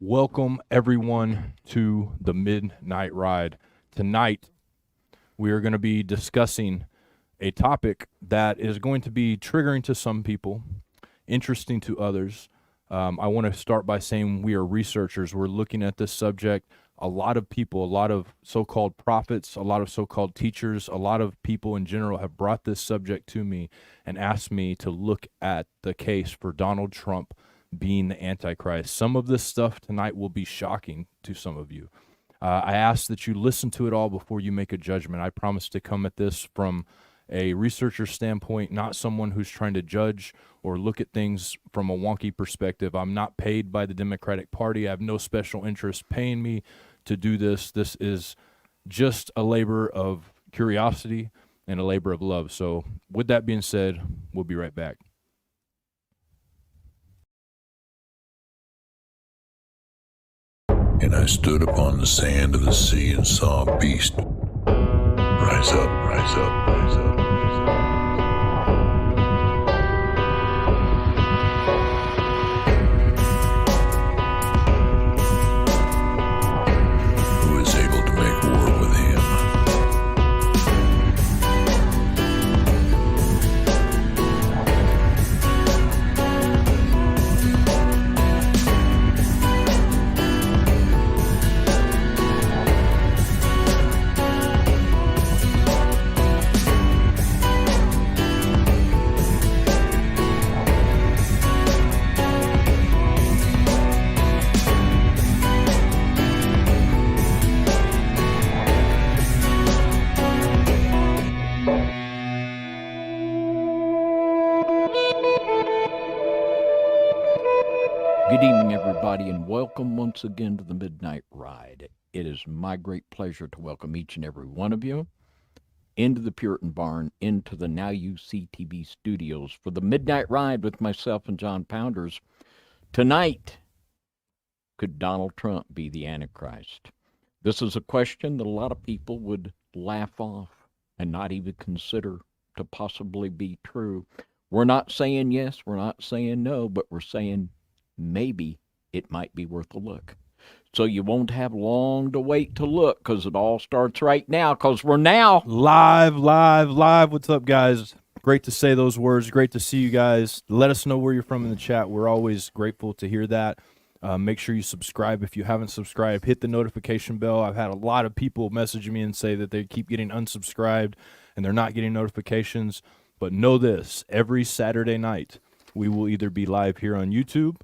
Welcome everyone to the Midnight Ride. Tonight, we are going to be discussing a topic that is going to be triggering to some people, interesting to others. I want to start by saying we are researchers. We're looking at this subject. A lot of people, a lot of so-called prophets, a lot of so-called teachers, a lot of people in general have brought this subject to me and asked me to look at the case for Donald Trump being the antichrist. Some of this stuff tonight will be shocking to some of you. I ask that you listen to it all before you make a judgment. I promise to come at this from a researcher standpoint, not someone who's trying to judge or look at things from a wonky perspective. I'm not paid by the Democratic Party. I have no special interest paying me to do this. This is just a labor of curiosity and a labor of love. So with that being said, we'll be right back. And I stood upon the sand of the sea and saw a beast rise up, rise up, rise up, rise up. Who is able to make war with him? Good evening, everybody, and welcome once again to the Midnight Ride. It is my great pleasure to welcome each and every one of you into the Puritan Barn, into the NYSTV studios for the Midnight Ride with myself and Jon Pounders. Tonight, could Donald Trump be the Antichrist? This is a question that a lot of people would laugh off and not even consider to possibly be true. We're not saying yes, we're not saying no, but we're saying maybe it might be worth a look. So you won't have long to wait to look, because it all starts right now, because we're now Live. What's up, guys? Great to say those words. Great to see you guys. Let us know where you're from in the chat. We're always grateful to hear that. Make sure you subscribe if you haven't subscribed. Hit the notification bell. I've had a lot of people message me and say that they keep getting unsubscribed and they're not getting notifications. But know this, every Saturday night, we will either be live here on YouTube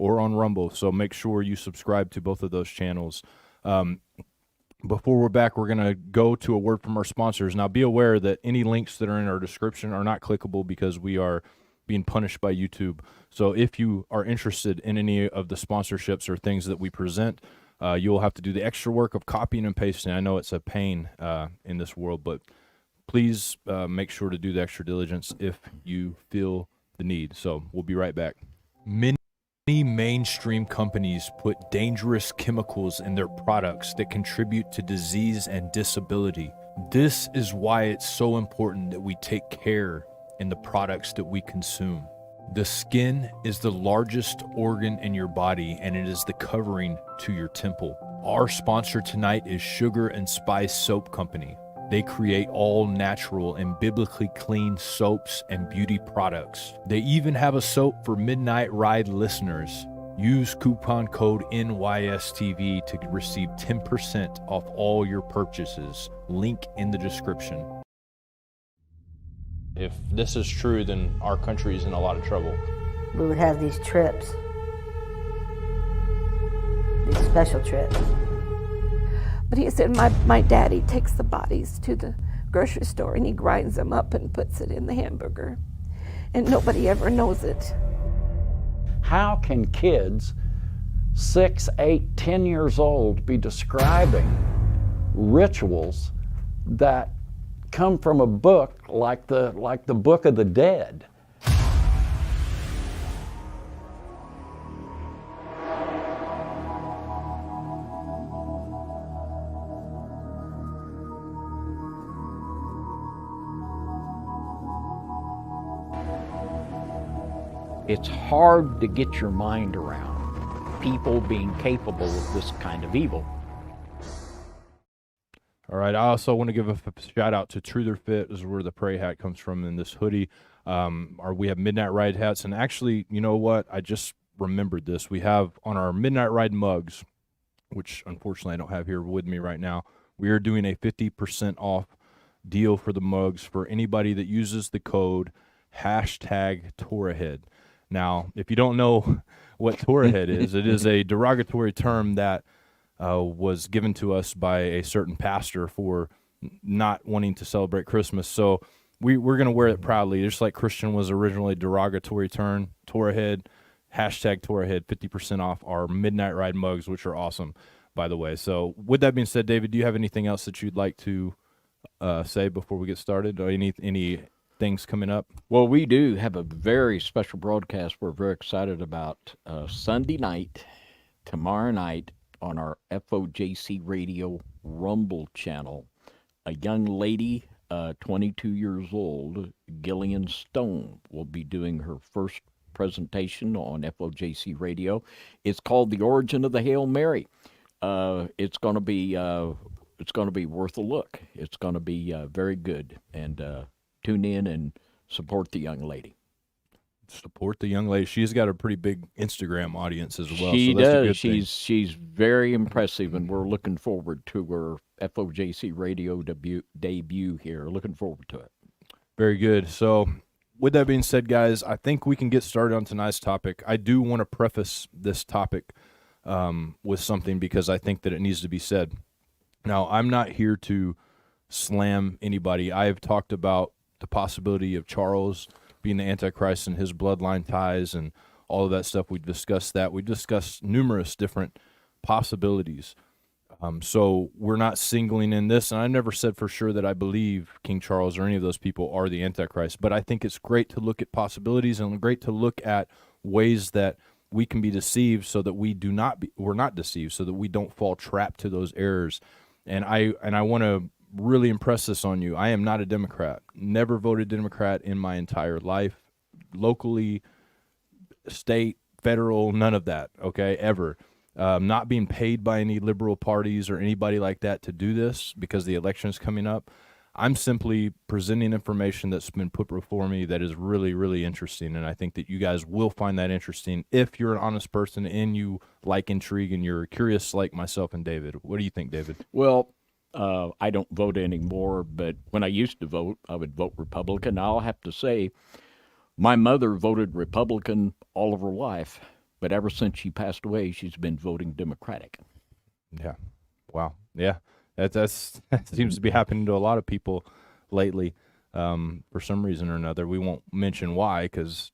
or on Rumble, so make sure you subscribe to both of those channels. Before we're back, we're going to go to a word from our sponsors. Now, be aware that any links that are in our description are not clickable because we are being punished by YouTube. So if you are interested in any of the sponsorships or things that we present, you'll have to do the extra work of copying and pasting. I know it's a pain in this world, but please make sure to do the extra diligence if you feel the need. So we'll be right back. Many mainstream companies put dangerous chemicals in their products that contribute to disease and disability. This is why it's so important that we take care in the products that we consume. The skin is the largest organ in your body, and it is the covering to your temple. Our sponsor tonight is Sugar and Spice Soap Company. They create all natural and biblically clean soaps and beauty products. They even have a soap for Midnight Ride listeners. Use coupon code NYSTV to receive 10% off all your purchases. Link in the description. If this is true, then our country is in a lot of trouble. We would have these trips, these special trips. But he said, my daddy takes the bodies to the grocery store and he grinds them up and puts it in the hamburger. And nobody ever knows it. how can kids 6, 8, 10 years old be describing rituals that come from a book like the Book of the Dead? It's hard to get your mind around people being capable of this kind of evil. All right. I also want to give a shout out to Truther Fit. This is where the Pray hat comes from in this hoodie. We have Midnight Ride hats. And actually, you know what? I just remembered this. We have on our Midnight Ride mugs, which unfortunately I don't have here with me right now, we are doing a 50% off deal for the mugs for anybody that uses the code #ToraHead. Now, if you don't know what Torahead is, it is a derogatory term that was given to us by a certain pastor for not wanting to celebrate Christmas. So we're going to wear it proudly, just like Christian was originally a derogatory term. Torahead, #Torahead, 50% off our Midnight Ride mugs, which are awesome, by the way. So with that being said, David, do you have anything else that you'd like to say before we get started? Or any things coming up? Well, we do have a very special broadcast we're very excited about Sunday night, tomorrow night, on our FOJC Radio Rumble channel. A young lady, 22 years old, Gillian Stone, will be doing her first presentation on FOJC Radio. It's called The Origin of the Hail Mary. It's going to be worth a look. It's going to be very good. And tune in and support the young lady. Support the young lady. She's got a pretty big Instagram audience as well. She so that's does. A good thing. She's very impressive, and we're looking forward to her FOJC Radio debut here. Looking forward to it. Very good. So with that being said, guys, I think we can get started on tonight's topic. I do want to preface this topic with something because I think that it needs to be said. Now, I'm not here to slam anybody. I have talked about the possibility of Charles being the Antichrist and his bloodline ties and all of that stuff. We've discussed that. We've discussed numerous different possibilities. So we're not singling in this, and I never said for sure that I believe King Charles or any of those people are the Antichrist, but I think it's great to look at possibilities and great to look at ways that we can be deceived so that we're not deceived, so that we don't fall trapped to those errors. And I want to really impress this on you. I am not a Democrat. Never voted Democrat in my entire life. Locally, state, federal, none of that, okay, ever. Not being paid by any liberal parties or anybody like that to do this because the election is coming up. I'm simply presenting information that's been put before me that is really, really interesting, and I think that you guys will find that interesting if you're an honest person and you like intrigue and you're curious like myself and David. What do you think, David? Well, I don't vote anymore, but when I used to vote, I would vote Republican. I'll have to say, my mother voted Republican all of her life, but ever since she passed away, she's been voting Democratic. Yeah. Wow. Yeah. That seems to be happening to a lot of people lately for some reason or another. We won't mention why because,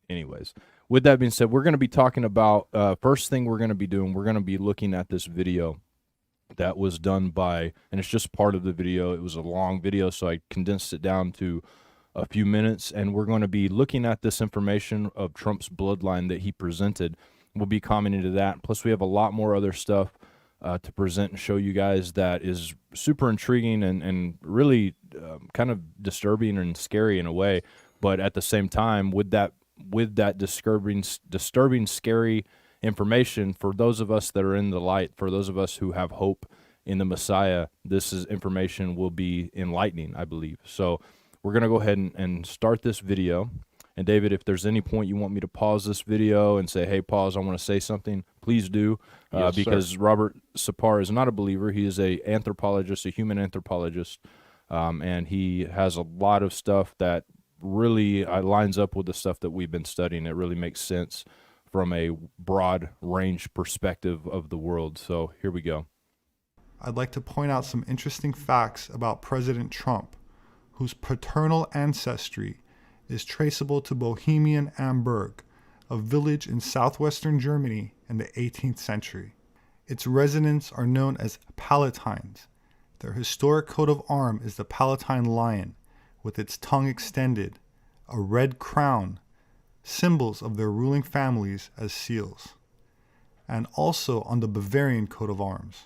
anyways. With that being said, we're going to be talking about, first thing we're going to be doing, we're going to be looking at this video that was done by, and it's just part of the video. It was a long video, so I condensed it down to a few minutes, and we're going to be looking at this information of Trump's bloodline that he presented. We'll be commenting to that. Plus, we have a lot more other stuff to present and show you guys that is super intriguing and really kind of disturbing and scary in a way. But at the same time, with that disturbing, scary information, for those of us that are in the light, for those of us who have hope in the Messiah, information will be enlightening, I believe. So we're going to go ahead and start this video. And David, if there's any point you want me to pause this video and say, hey, pause, I want to say something, please do. Yes, because sir. Robert Sapar is not a believer. He is a anthropologist, a human anthropologist, and he has a lot of stuff that really lines up with the stuff that we've been studying. It really makes sense from a broad range perspective of the world. So here we go. I'd like to point out some interesting facts about President Trump, whose paternal ancestry is traceable to Bohemian Amberg, a village in southwestern Germany in the 18th century. Its residents are known as Palatines. Their historic coat of arms is the Palatine lion, with its tongue extended, a red crown, symbols of their ruling families as seals, and also on the Bavarian coat of arms.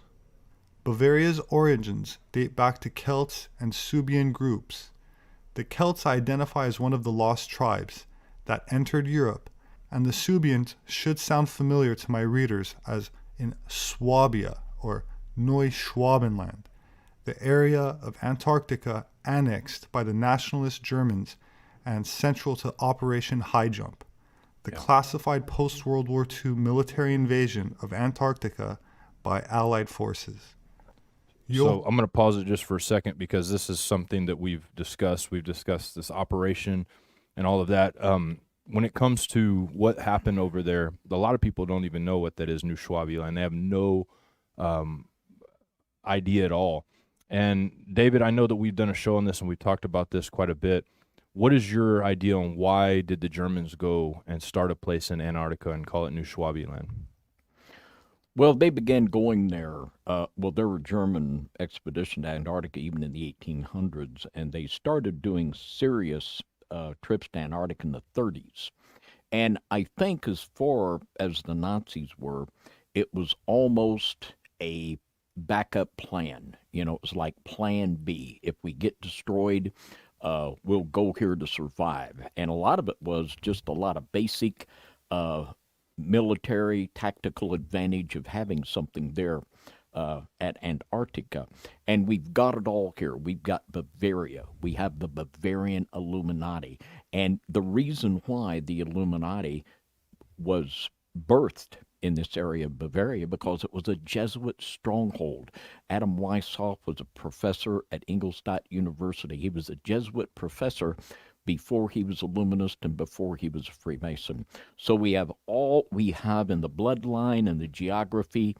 Bavaria's origins date back to Celts and Suebian groups. The Celts identify as one of the lost tribes that entered Europe and the Suebians should sound familiar to my readers as in Swabia or Neuschwabenland, the area of Antarctica annexed by the nationalist Germans and central to Operation High Jump, the classified post-World War II military invasion of Antarctica by Allied forces. So I'm going to pause it just for a second because this is something that we've discussed. We've discussed this operation and all of that. When it comes to what happened over there, a lot of people don't even know what that is, New Schwabia, and they have no idea at all. And David, I know that we've done a show on this and we've talked about this quite a bit. What is your idea on why did the Germans go and start a place in Antarctica and call it New Schwabiland? Well, they began going there. There were German expeditions to Antarctica even in the 1800s, and they started doing serious trips to Antarctica in the 30s. And I think as far as the Nazis were, it was almost a backup plan. You know, it was like plan B. If we get destroyed, we'll go here to survive. And a lot of it was just a lot of basic military tactical advantage of having something there at Antarctica. And we've got it all here. We've got Bavaria. We have the Bavarian Illuminati. And the reason why the Illuminati was birthed in this area of Bavaria because it was a Jesuit stronghold. Adam Weishaupt was a professor at Ingolstadt University. He was a Jesuit professor before he was a Illuminist and before he was a Freemason. So we have all we have in the bloodline and the geography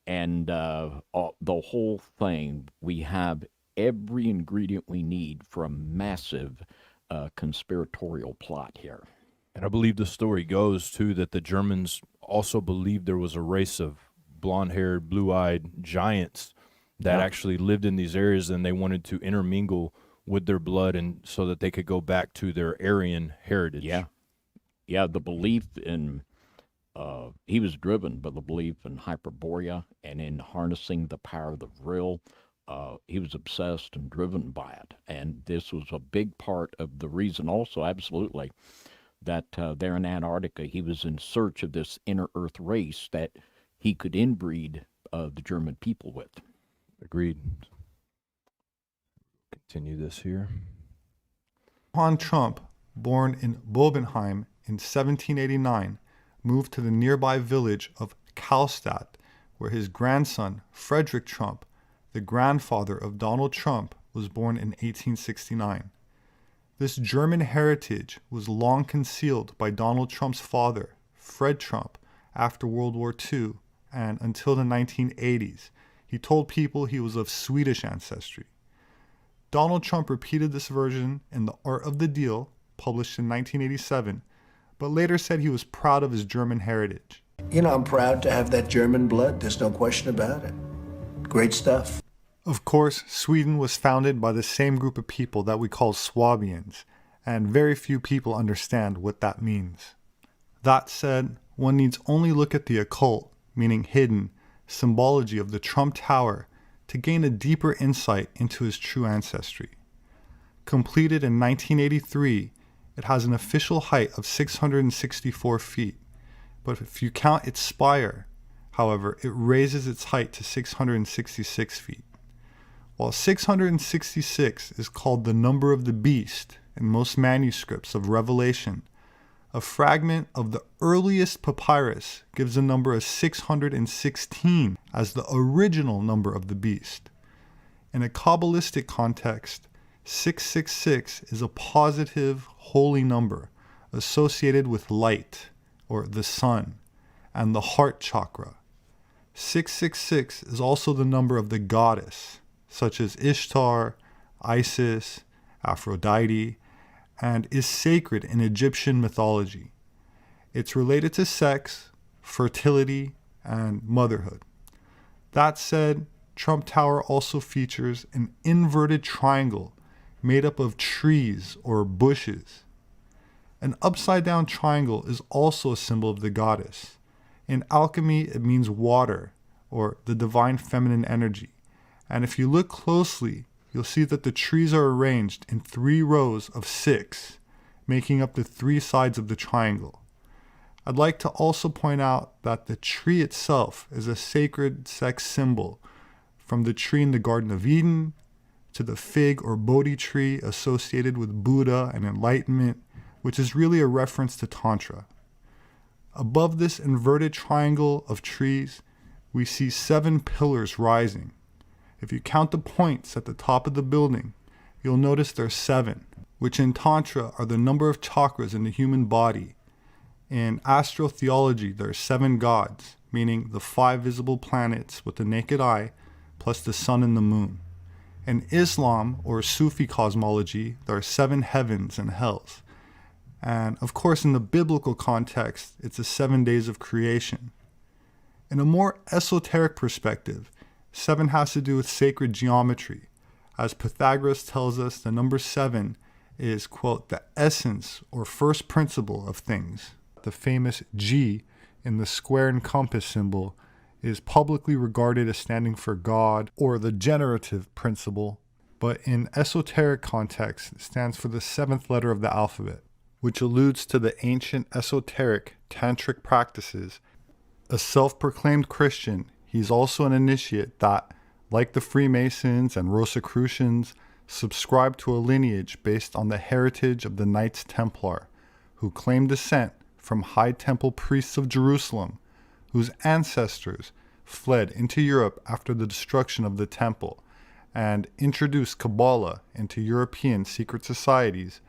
and the whole thing. We have every ingredient we need for a massive conspiratorial plot here. And I believe the story goes, too, that the Germans also believed there was a race of blonde-haired, blue-eyed giants that actually lived in these areas, and they wanted to intermingle with their blood and so that they could go back to their Aryan heritage. Yeah, the belief in, he was driven by the belief in Hyperborea and in harnessing the power of the vril. He was obsessed and driven by it. And this was a big part of the reason also, absolutely, that there in Antarctica, he was in search of this inner Earth race that he could inbreed the German people with. Agreed. Continue this here. Johann Trump, born in Bobenheim in 1789, moved to the nearby village of Karlstadt, where his grandson, Frederick Trump, the grandfather of Donald Trump, was born in 1869. This German heritage was long concealed by Donald Trump's father, Fred Trump, after World War II, and until the 1980s, he told people he was of Swedish ancestry. Donald Trump repeated this version in The Art of the Deal, published in 1987, but later said he was proud of his German heritage. You know, I'm proud to have that German blood. There's no question about it. Great stuff. Of course, Sweden was founded by the same group of people that we call Swabians, and very few people understand what that means. That said, one needs only look at the occult, meaning hidden, symbology of the Trump Tower to gain a deeper insight into his true ancestry. Completed in 1983, it has an official height of 664 feet, but if you count its spire, however, it raises its height to 666 feet. While 666 is called the number of the beast in most manuscripts of Revelation, a fragment of the earliest papyrus gives a number of 616 as the original number of the beast. In a Kabbalistic context, 666 is a positive holy number associated with light, or the sun, and the heart chakra. 666 is also the number of the goddess, such as Ishtar, Isis, Aphrodite, and is sacred in Egyptian mythology. It's related to sex, fertility, and motherhood. That said, Trump Tower also features an inverted triangle made up of trees or bushes. An upside-down triangle is also a symbol of the goddess. In alchemy, it means water, or the divine feminine energy. And if you look closely, you'll see that the trees are arranged in 3 rows of 6, making up the 3 sides of the triangle. I'd like to also point out that the tree itself is a sacred sex symbol, from the tree in the Garden of Eden to the fig or Bodhi tree associated with Buddha and enlightenment, which is really a reference to Tantra. Above this inverted triangle of trees, we see 7 pillars rising. If you count the points at the top of the building, you'll notice there's 7, which in Tantra are the number of chakras in the human body. In astrotheology, there are 7 gods, meaning the 5 visible planets with the naked eye, plus the sun and the moon. In Islam, or Sufi cosmology, there are 7 heavens and hells. And of course, in the biblical context, it's the 7 days of creation. In a more esoteric perspective, 7 has to do with sacred geometry. As Pythagoras tells us, the number 7 is, quote, the essence or first principle of things. The famous G in the square and compass symbol is publicly regarded as standing for God or the generative principle, but in esoteric context, it stands for the 7th letter of the alphabet, which alludes to the ancient esoteric tantric practices. A self-proclaimed Christian, he's also an initiate that, like the Freemasons and Rosicrucians, subscribe to a lineage based on the heritage of the Knights Templar, who claim descent from High Temple priests of Jerusalem, whose ancestors fled into Europe after the destruction of the temple and introduced Kabbalah into European secret societies,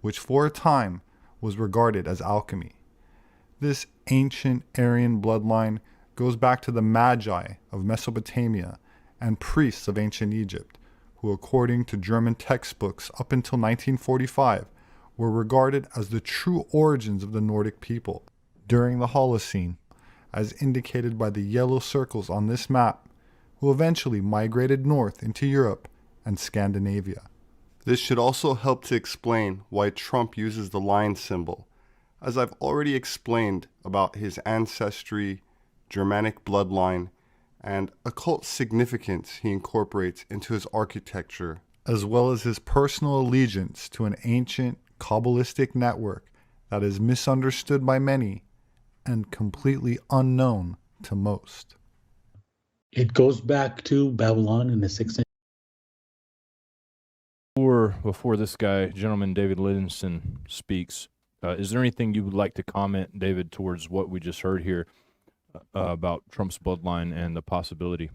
which for a time was regarded as alchemy. This ancient Aryan bloodline goes back to the Magi of Mesopotamia and priests of ancient Egypt, who according to German textbooks up until 1945 were regarded as the true origins of the Nordic people. During the Holocene, as indicated by the yellow circles on this map, who eventually migrated north into Europe and Scandinavia. This should also help to explain why Trump uses the lion symbol, as I've already explained about his ancestry, Germanic bloodline, and occult significance he incorporates into his architecture, as well as his personal allegiance to an ancient Kabbalistic network that is misunderstood by many and completely unknown to most. It goes back to Babylon in the 6th century. Before this guy, gentleman David Livingston, speaks, is there anything you would like to comment, David, towards what we just heard here about Trump's bloodline and the possibility?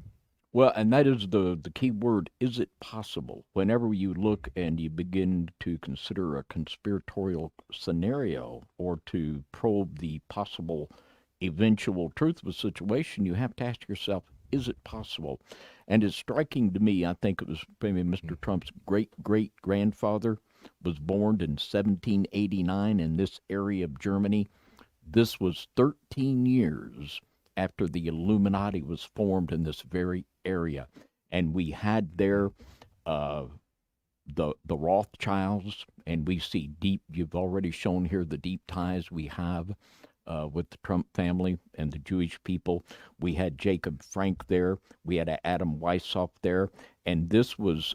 Well, and that is the key word, is it possible? Whenever you look and you begin to consider a conspiratorial scenario or to probe the possible eventual truth of a situation, you have to ask yourself, is it possible? And it's striking to me, I think it was maybe Mr. Trump's great-great-grandfather was born in 1789 in this area of Germany. This was 13 years after the Illuminati was formed in this very area. And we had there the Rothschilds, and we see deep, you've already shown here the deep ties we have with the Trump family and the Jewish people. We had Jacob Frank there. We had Adam Weishaupt there. And this was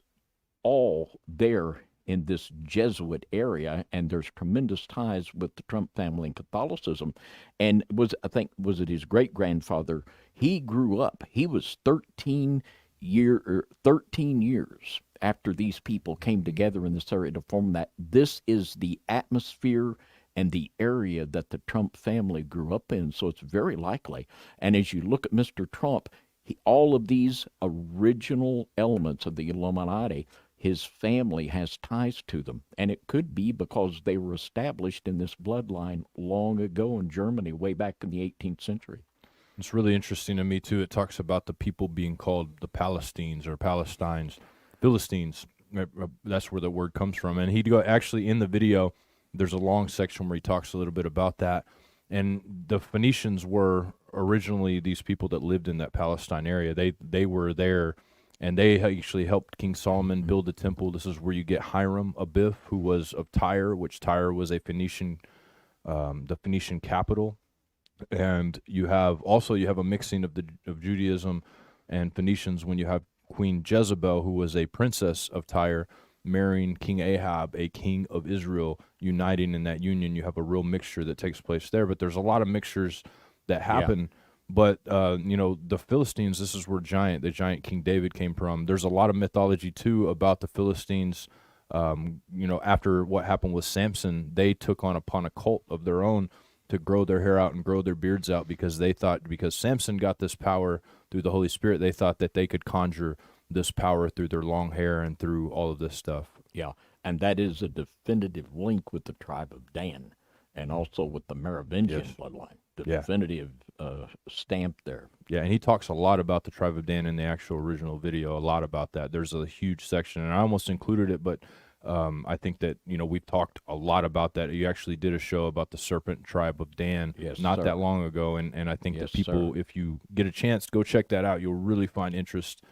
all there in this Jesuit area, and there's tremendous ties with the Trump family and Catholicism. And was it his great-grandfather? He grew up. He was 13 years after these people came together in this area to form that. This is the atmosphere and the area that the Trump family grew up in, so it's very likely. And as you look at Mr. Trump, all of these original elements of the Illuminati, his family has ties to them. And it could be because they were established in this bloodline long ago in Germany, way back in the 18th century. It's really interesting to me, too. It talks about the people being called the Palestines or Philistines. That's where the word comes from. And actually in the video, there's a long section where he talks a little bit about that. And the Phoenicians were originally these people that lived in that Palestine area. They were there, and they actually helped King Solomon build the temple. This is where you get Hiram Abiff, who was of Tyre, which Tyre was a Phoenician, the Phoenician capital. And you have a mixing of Judaism and Phoenicians when you have Queen Jezebel, who was a princess of Tyre, marrying King Ahab, a king of Israel, uniting in that union. You have a real mixture that takes place there. But there's a lot of mixtures that happen. But the Philistines, this is where the giant King David came from. There's a lot of mythology too about the Philistines. After what happened with Samson, they took upon a cult of their own to grow their hair out and grow their beards out, because they thought, because Samson got this power through the Holy Spirit, they thought that they could conjure this power through their long hair and through all of this stuff. Yeah, and that is a definitive link with the tribe of Dan, and also with the Merovingian bloodline. The definitive stamp there. Yeah, and he talks a lot about the tribe of Dan in the actual original video, a lot about that. There's a huge section, and I almost included it, but I think that, we've talked a lot about that. You actually did a show about the serpent tribe of Dan not that long ago, and I think that people, if you get a chance, go check that out. You'll really find interest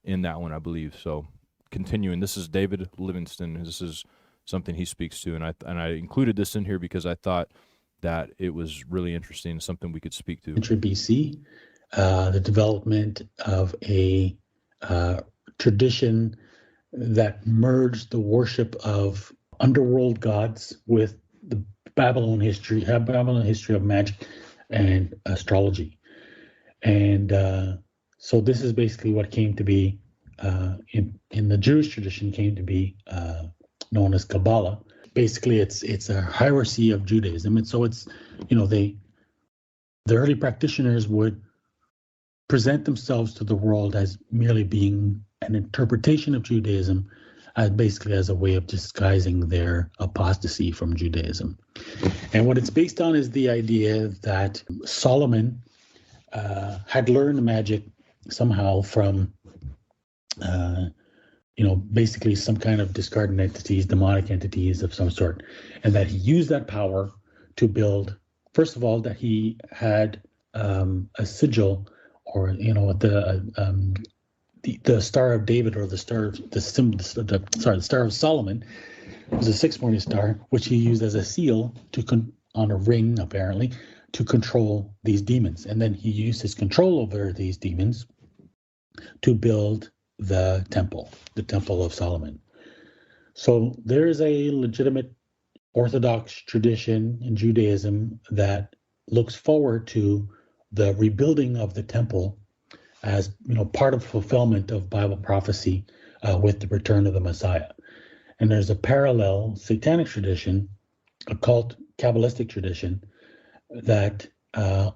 in that one, I believe. So continuing, this is David Livingston. This is something he speaks to, and I included this in here because I thought that it was really interesting, something we could speak to. BC, the development of a tradition that merged the worship of underworld gods with the Babylon history of magic and astrology. And so this is basically what came to be, in the Jewish tradition, came to be known as Kabbalah. Basically, it's a hierarchy of Judaism. And so it's, the early practitioners would present themselves to the world as merely being an interpretation of Judaism, basically as a way of disguising their apostasy from Judaism. And what it's based on is the idea that Solomon had learned magic somehow from, basically some kind of discarded entities, demonic entities of some sort, and that he used that power to build, first of all, that he had a sigil, or the Star of David, or the Star of Solomon, was a 6-pointed star, which he used as a seal on a ring, apparently, to control these demons. And then he used his control over these demons to build the temple of Solomon. So there is a legitimate Orthodox tradition in Judaism that looks forward to the rebuilding of the temple as part of fulfillment of Bible prophecy with the return of the Messiah. And there's a parallel satanic tradition, occult Kabbalistic tradition, that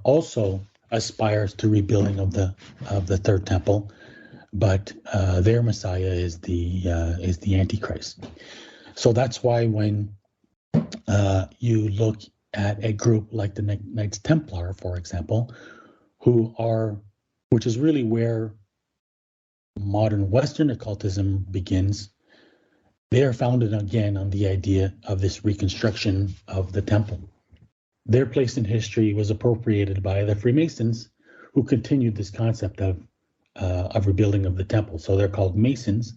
also aspires to rebuilding of the third temple, but their Messiah is the antichrist. So that's why when you look at a group like the Knights Templar, for example, which is really where modern Western occultism begins, they are founded again on the idea of this reconstruction of the temple. Their place in history was appropriated by the Freemasons, who continued this concept of rebuilding of the temple. So they're called Masons,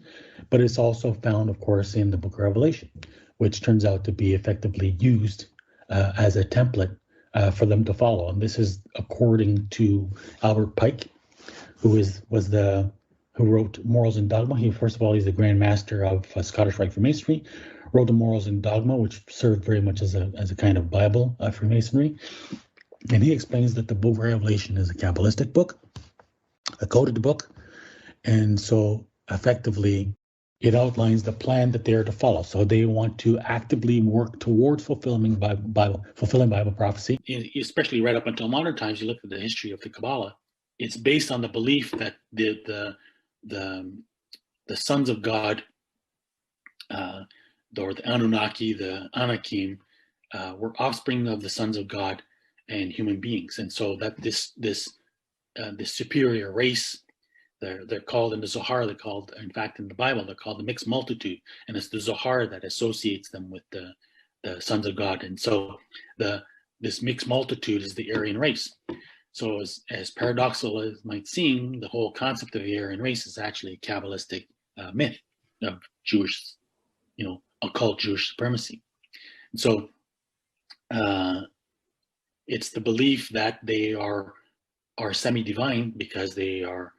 but it's also found, of course, in the Book of Revelation, which turns out to be effectively used as a template for them to follow. And this is according to Albert Pike, who wrote Morals and Dogma. First of all, he's the Grand Master of Scottish Rite Freemasonry, wrote the Morals and Dogma, which served very much as a kind of Bible of Freemasonry. And he explains that the Book of Revelation is a Kabbalistic book, a coded book. And so effectively, it outlines the plan that they are to follow. So they want to actively work towards fulfilling Bible prophecy. Especially right up until modern times, you look at the history of the Kabbalah, it's based on the belief that the sons of God, or the Anunnaki, the Anakim, were offspring of the sons of God and human beings, and so that this superior race, they're called in the Zohar. In fact, in the Bible, they're called the mixed multitude, and it's the Zohar that associates them with the sons of God, and so this mixed multitude is the Aryan race. So as paradoxical as it might seem, the whole concept of the Aryan race is actually a Kabbalistic myth of Jewish, occult Jewish supremacy. And so it's the belief that they are semi-divine because they are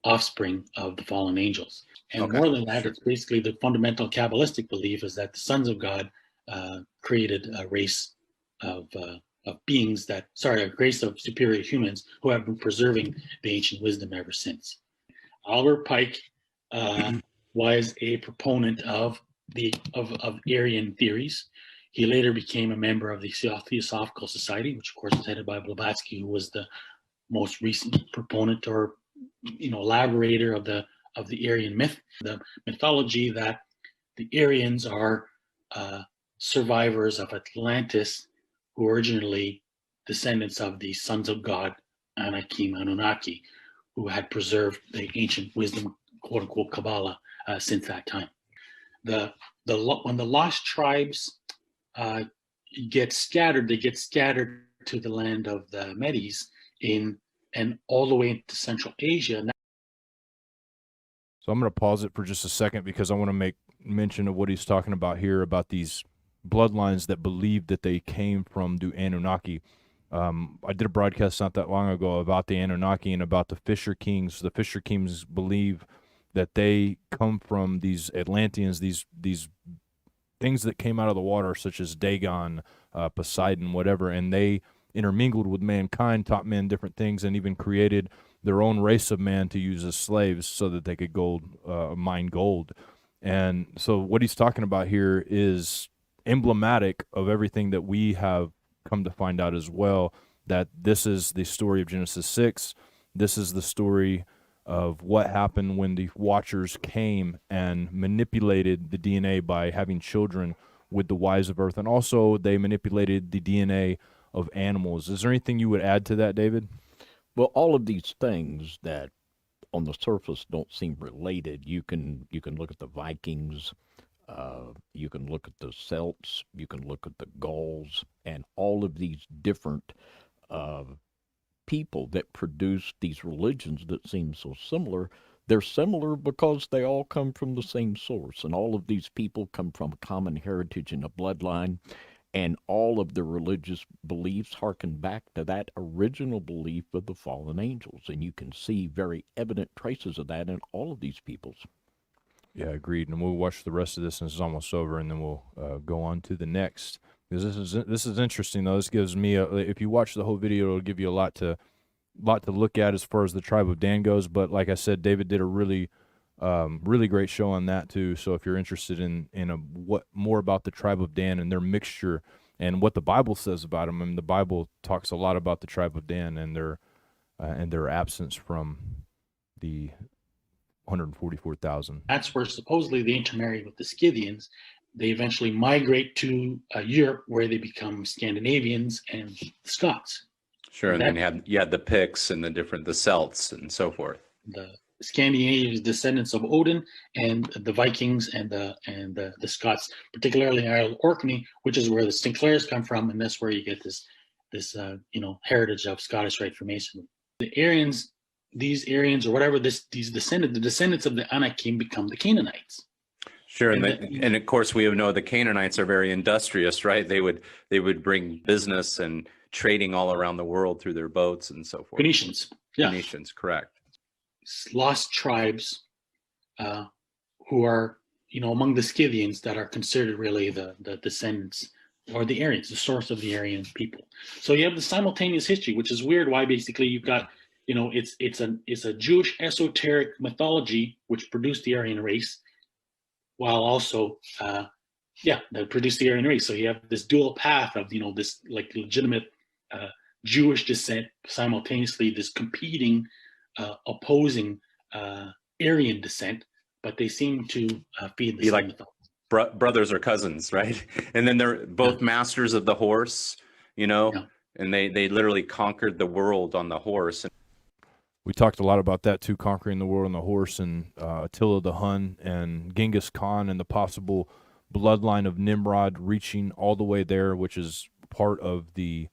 offspring of the fallen angels. And more than that, it's basically the fundamental Kabbalistic belief is that the sons of God created a race of beings a race of superior humans who have been preserving the ancient wisdom ever since. Albert Pike was a proponent of Aryan theories. He later became a member of the Theosophical Society, which of course was headed by Blavatsky, who was the most recent proponent or elaborator of the Aryan myth, the mythology that the Aryans are survivors of Atlantis, who are originally descendants of the sons of God, Anakim, Anunnaki, who had preserved the ancient wisdom, quote unquote, Kabbalah since that time. When the lost tribes get scattered, they get scattered to the land of the Medes and all the way into Central Asia. So I'm going to pause it for just a second because I want to make mention of what he's talking about here about these bloodlines that believe that they came from the Anunnaki. I did a broadcast not that long ago about the Anunnaki and about the Fisher Kings. The Fisher Kings believe that they come from these Atlanteans, these things that came out of the water, such as Dagon, Poseidon, whatever, and they intermingled with mankind, taught men different things, and even created their own race of man to use as slaves so that they could mine gold. And so what he's talking about here is emblematic of everything that we have come to find out as well, that this is the story of Genesis 6. This is the story of what happened when the Watchers came and manipulated the DNA by having children with the wives of Earth, and also they manipulated the DNA of animals. Is there anything you would add to that, David? Well, all of these things that on the surface don't seem related, you can look at the Vikings, you can look at the Celts, you can look at the Gauls, and all of these different people that produce these religions that seem so similar. They're similar because they all come from the same source, and all of these people come from a common heritage and a bloodline, and all of the religious beliefs harken back to that original belief of the fallen angels, and you can see very evident traces of that in all of these peoples. Yeah, agreed. And we'll watch the rest of this, and it's almost over, and then we'll go on to the next. Because this is interesting, though. This gives me if you watch the whole video, it'll give you a lot to look at as far as the tribe of Dan goes. But like I said, David did a really great show on that too. So if you're interested in what more about the tribe of Dan and their mixture and what the Bible says about them, and the Bible talks a lot about the tribe of Dan and their absence from the 144,000. That's where supposedly they intermarry with the Scythians. They eventually migrate to Europe, where they become Scandinavians and Scots. Sure, and then you had the Picts and the Celts and so forth. The Scandinavian descendants of Odin, and the Vikings and the Scots, particularly in Ireland, Orkney, which is where the Sinclairs come from, and that's where you get this heritage of Scottish Rite Freemasonry. The Aryans, these Aryans or whatever, the descendants of the Anakim become the Canaanites. Sure, and of course we know the Canaanites are very industrious, right? They would bring business and trading all around the world through their boats and so forth. Phoenicians, yeah. Phoenicians, correct. Lost tribes who are, among the Scythians that are considered really the descendants or the Aryans, the source of the Aryan people. So you have the simultaneous history, which is weird. Why basically you've got, it's a Jewish esoteric mythology which produced the Aryan race, while also, that produced the Aryan race. So you have this dual path of, this like legitimate Jewish descent, simultaneously this competing, opposing Aryan descent, but they seem to feed the same like brothers or cousins, right? And then they're both masters of the horse, and they literally conquered the world on the horse. We talked a lot about that too, conquering the world on the horse, and Attila the Hun and Genghis Khan and the possible bloodline of Nimrod reaching all the way there, which is part of the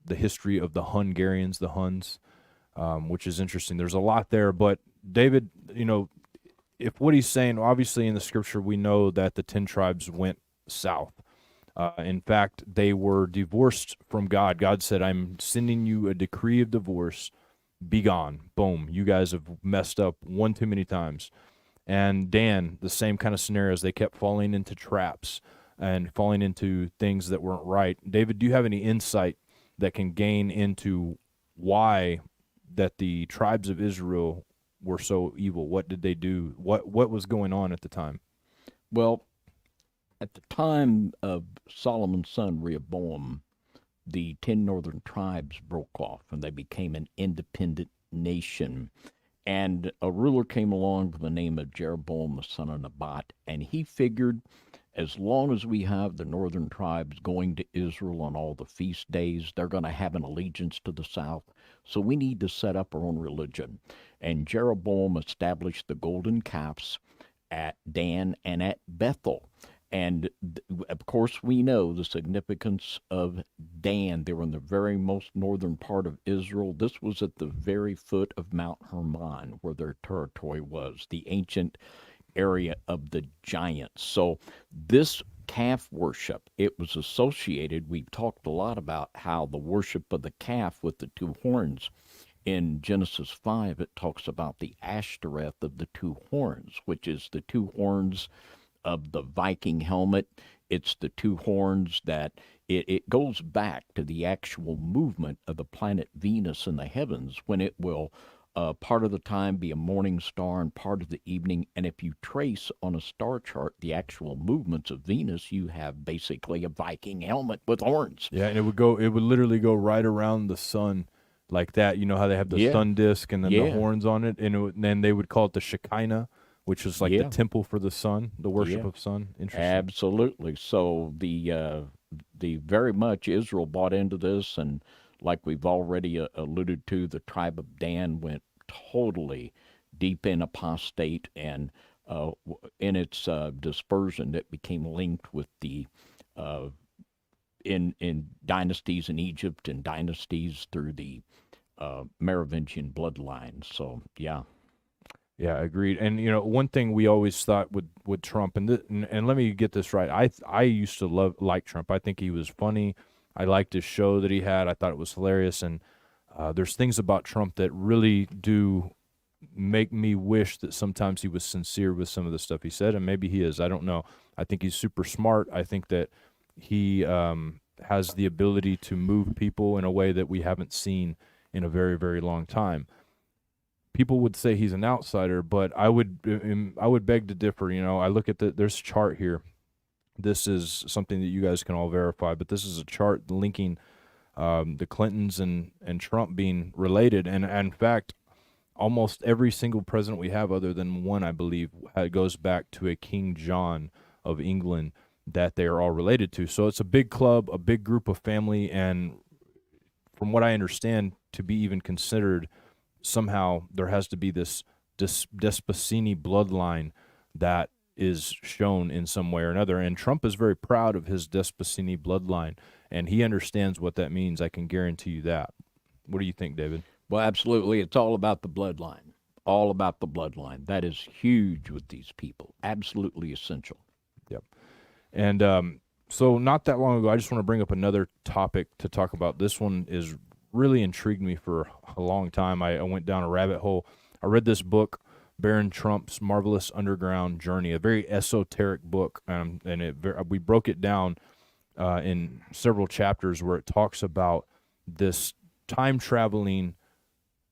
history of the Hungarians, the Huns, which is interesting. There's a lot there, but David, if what he's saying, obviously in the scripture, we know that the 10 tribes went south. In fact, they were divorced from God. God said, I'm sending you a decree of divorce be gone. Boom. You guys have messed up one too many times. And Dan, the same kind of scenarios. They kept falling into traps and falling into things that weren't right. David, do you have any insight that can gain into why that the tribes of Israel were so evil? What did they do? What was going on at the time? Well, at the time of Solomon's son Rehoboam, the 10 northern tribes broke off and they became an independent nation. And a ruler came along by the name of Jeroboam, the son of Nebat, and he figured, as long as we have the northern tribes going to Israel on all the feast days, they're going to have an allegiance to the south. So we need to set up our own religion. And Jeroboam established the golden calves at Dan and at Bethel. And of course, we know the significance of Dan. They were in the very most northern part of Israel. This was at the very foot of Mount Hermon, where their territory was, the ancient area of the giants. So this calf worship, it was associated, we've talked a lot about how the worship of the calf with the two horns. In Genesis 5, it talks about the Ashtoreth of the two horns, which is the two horns of the Viking helmet. It's the two horns that it goes back to the actual movement of the planet Venus in the heavens, when it will part of the time be a morning star and part of the evening. And if you trace on a star chart the actual movements of Venus, you have basically a Viking helmet with horns. Yeah, and it would literally go right around the sun like that. You know how they have the sun disk and then the horns on it, and then they would call it the Shekinah, which is like the temple for the sun, the worship of sun. Interesting. Absolutely. So the very much Israel bought into this, and like we've already alluded to, the tribe of Dan went totally deep in apostate, and in its dispersion, it became linked with the in dynasties in Egypt and dynasties through the Merovingian bloodline. So yeah. Yeah, agreed. And one thing we always thought with Trump, and let me get this right. I used to like Trump. I think he was funny. I liked his show that he had. I thought it was hilarious. And there's things about Trump that really do make me wish that sometimes he was sincere with some of the stuff he said, and maybe he is. I don't know. I think he's super smart. I think that he has the ability to move people in a way that we haven't seen in a very, very long time. People would say he's an outsider, but I would beg to differ. I look at there's a chart here. This is something that you guys can all verify, but this is a chart linking the Clintons and Trump being related. And in fact, almost every single president we have, other than one, I believe, goes back to a King John of England that they are all related to. So it's a big club, a big group of family, and from what I understand, to be even considered, somehow there has to be this Despacini bloodline that is shown in some way or another. And Trump is very proud of his Despacini bloodline, and he understands what that means. I can guarantee you that. What do you think, David? Well, absolutely. It's all about the bloodline. All about the bloodline. That is huge with these people. Absolutely essential. Yep. And so not that long ago, I just want to bring up another topic to talk about. This one is really intrigued me for a long time. I went down a rabbit hole. I read this book, Baron Trump's Marvelous Underground Journey, a very esoteric book, and we broke it down in several chapters where it talks about this time-traveling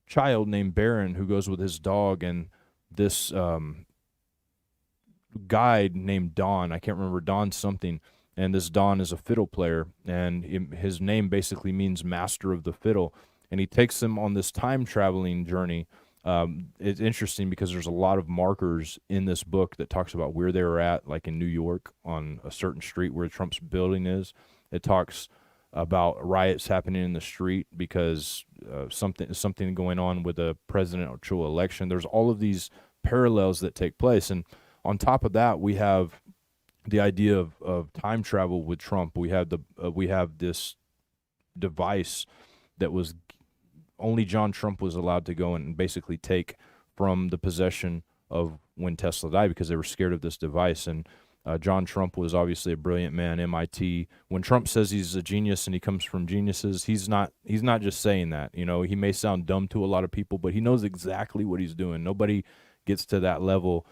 child named Baron who goes with his dog, and this guide named Don. I can't remember, Don something. And this Don is a fiddle player, and his name basically means master of the fiddle. And he takes them on this time-traveling journey. It's interesting because there's a lot of markers in this book that talks about where they were at, like in New York on a certain street where Trump's building is. It talks about riots happening in the street because something going on with a presidential election. There's all of these parallels that take place. And on top of that, we have the idea of time travel with Trump. We have this device that was only John Trump was allowed to go and basically take from the possession of when Tesla died, because they were scared of this device. And John Trump was obviously a brilliant man, MIT. When Trump says he's a genius and he comes from geniuses, he's not just saying that. You know, he may sound dumb to a lot of people, but he knows exactly what he's doing. Nobody gets to that level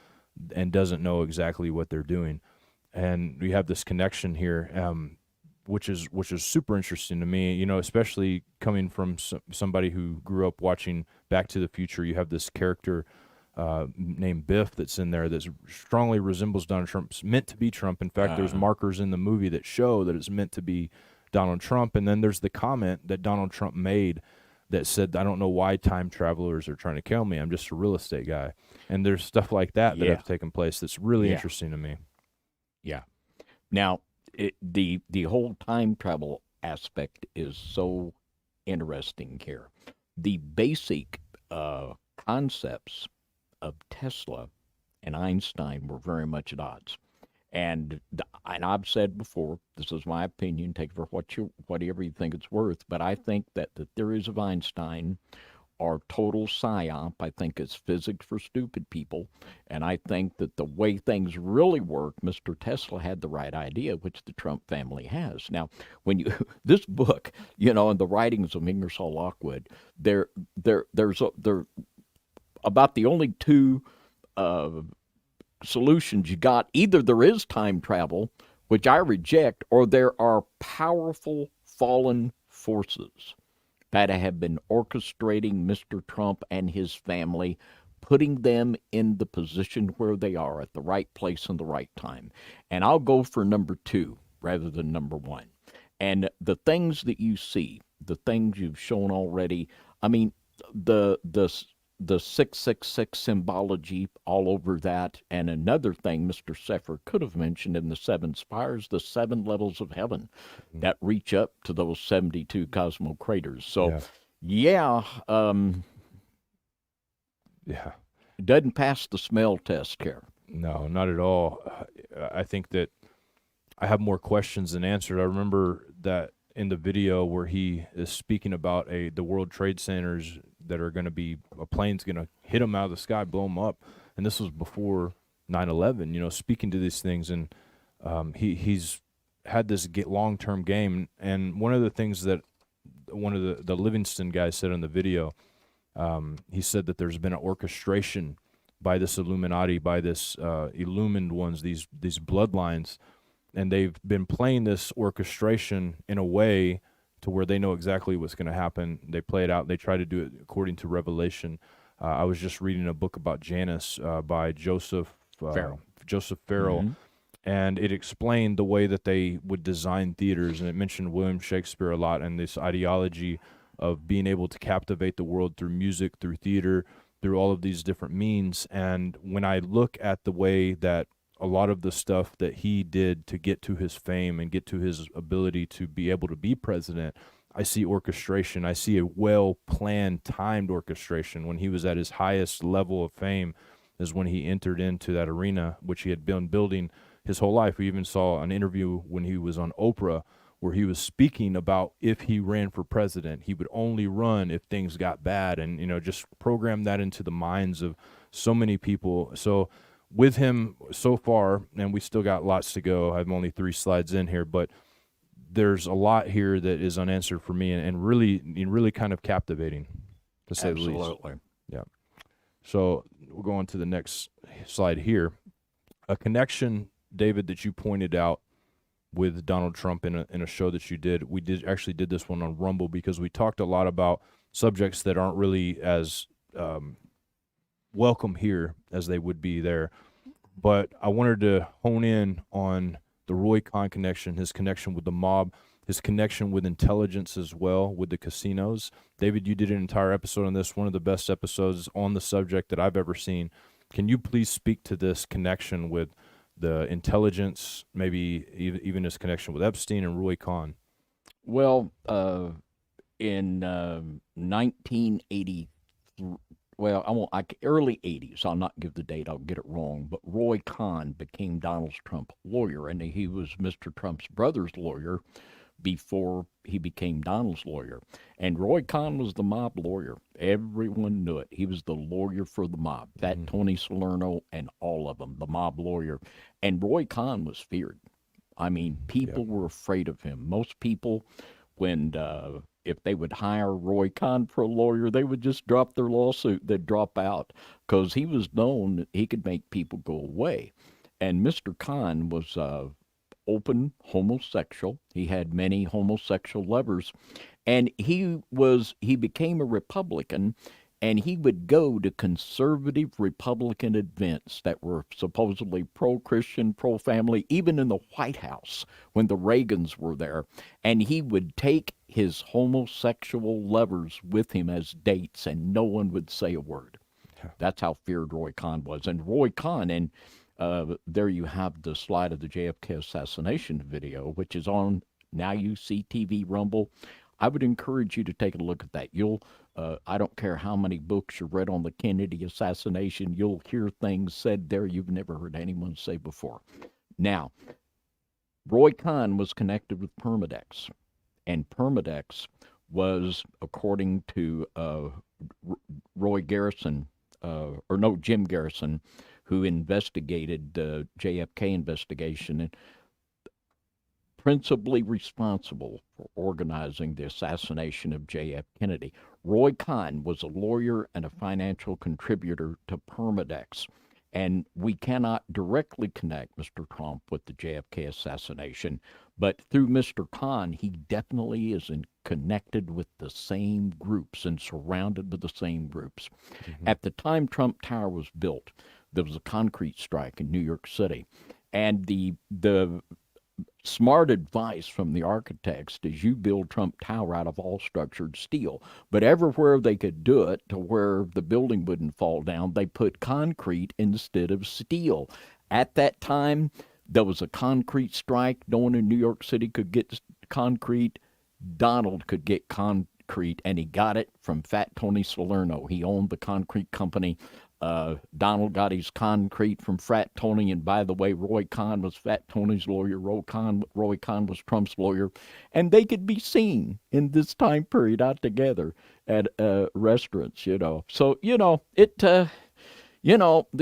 and doesn't know exactly what they're doing. And we have this connection here, which is super interesting to me, you know, especially coming from somebody who grew up watching Back to the Future. You have this character named Biff that's in there that strongly resembles Donald Trump. It's meant to be Trump. In fact, there's markers in the movie that show that it's meant to be Donald Trump. And then there's the comment that Donald Trump made that said, I don't know why time travelers are trying to kill me. I'm just a real estate guy. And there's stuff like that that have taken place that's really interesting to me. Yeah. Now, the whole time travel aspect is so interesting here. The basic concepts of Tesla and Einstein were very much at odds. And I've said before, this is my opinion, take it for whatever you think it's worth, but I think that the theories of Einstein are total psyop. I think it's physics for stupid people. And I think that the way things really work, Mr. Tesla had the right idea, which the Trump family has. Now, when you this book, you know, and the writings of Ingersoll Lockwood, they're about the only two solutions you got. Either there is time travel, which I reject, or there are powerful fallen forces that have been orchestrating Mr. Trump and his family, putting them in the position where they are at the right place and the right time. And I'll go for number two rather than number one. And the things that you see, the things you've shown already, I mean, the 666 symbology all over that. And another thing Mr. Seffer could have mentioned in the seven spires, the seven levels of heaven that reach up to those 72 cosmo craters. So, it doesn't pass the smell test here. No, not at all. I think that I have more questions than answered. I remember that in the video where he is speaking about the World Trade Centers that are going to be, a plane's going to hit them out of the sky, blow them up. And this was before 9/11, you know, speaking to these things. And he's had this long-term game. And one of the things that one of the Livingston guys said in the video, he said that there's been an orchestration by this Illuminati, by this illumined ones, these bloodlines, and they've been playing this orchestration in a way to where they know exactly what's going to happen. They play it out. They try to do it according to Revelation. I was just reading a book about Janus by Joseph Farrell. Mm-hmm. And it explained the way that they would design theaters, and it mentioned William Shakespeare a lot and this ideology of being able to captivate the world through music, through theater, through all of these different means. And when I look at the way that a lot of the stuff that he did to get to his fame and get to his ability to be able to be president, I see orchestration. I see a well-planned, timed orchestration. When he was at his highest level of fame is when he entered into that arena, which he had been building his whole life. We even saw an interview when he was on Oprah where he was speaking about if he ran for president, he would only run if things got bad, and, you know, just program that into the minds of so many people. So with him so far, and we still got lots to go. I'm only 3 slides in here, but there's a lot here that is unanswered for me, and really kind of captivating, to say the least. Absolutely. Yeah. So we'll go on to the next slide here. A connection, David, that you pointed out with Donald Trump in a show that you did. We actually did this one on Rumble because we talked a lot about subjects that aren't really as welcome here as they would be there. But I wanted to hone in on the Roy Khan connection, his connection with the mob, his connection with intelligence as well, with the casinos. David, you did an entire episode on this, one of the best episodes on the subject that I've ever seen. Can you please speak to this connection with the intelligence, maybe even his connection with Epstein and Roy Khan? Well, in 1983, early 80s, I'll not give the date, I'll get it wrong, but Roy Khan became Donald Trump's lawyer, and he was Mr. Trump's brother's lawyer before he became Donald's lawyer. And Roy Cohn was the mob lawyer. Everyone knew it. He was the lawyer for the mob. Fat Tony Salerno and all of them, the mob lawyer. And Roy Cohn was feared. I mean, people were afraid of him. Most people, when if they would hire Roy Cohn for a lawyer, they would just drop their lawsuit. They'd drop out because he was known that he could make people go away. And Mr. Cohn was open homosexual. He had many homosexual lovers, and he became a Republican, and he would go to conservative Republican events that were supposedly pro-Christian, pro-family, even in the White House when the Reagans were there, and he would take his homosexual lovers with him as dates, and no one would say a word. That's how feared Roy Cohn was. And Roy Cohn, and there you have the slide of the JFK assassination video, which is on NYSTV Rumble. I would encourage you to take a look at that. I don't care how many books you read on the Kennedy assassination, you'll hear things said there you've never heard anyone say before. Now, Roy Cohn was connected with Permadex, and Permadex was, according to Jim Garrison, who investigated the JFK investigation, and principally responsible for organizing the assassination of J.F. Kennedy. Roy Cohn was a lawyer and a financial contributor to Permadex, and we cannot directly connect Mr. Trump with the JFK assassination, but through Mr. Cohn, he definitely is connected with the same groups and surrounded with the same groups. At the time Trump Tower was built, there was a concrete strike in New York City, and the smart advice from the architects is you build Trump Tower out of all structured steel. But everywhere they could do it to where the building wouldn't fall down, they put concrete instead of steel. At that time, there was a concrete strike. No one in New York City could get concrete. Donald could get concrete, and he got it from Fat Tony Salerno. He owned the concrete company. Donald got his concrete from Fat Tony, and by the way, Roy Cohn was Fat Tony's lawyer. Roy Cohn was Trump's lawyer, and they could be seen in this time period out together at restaurants. So the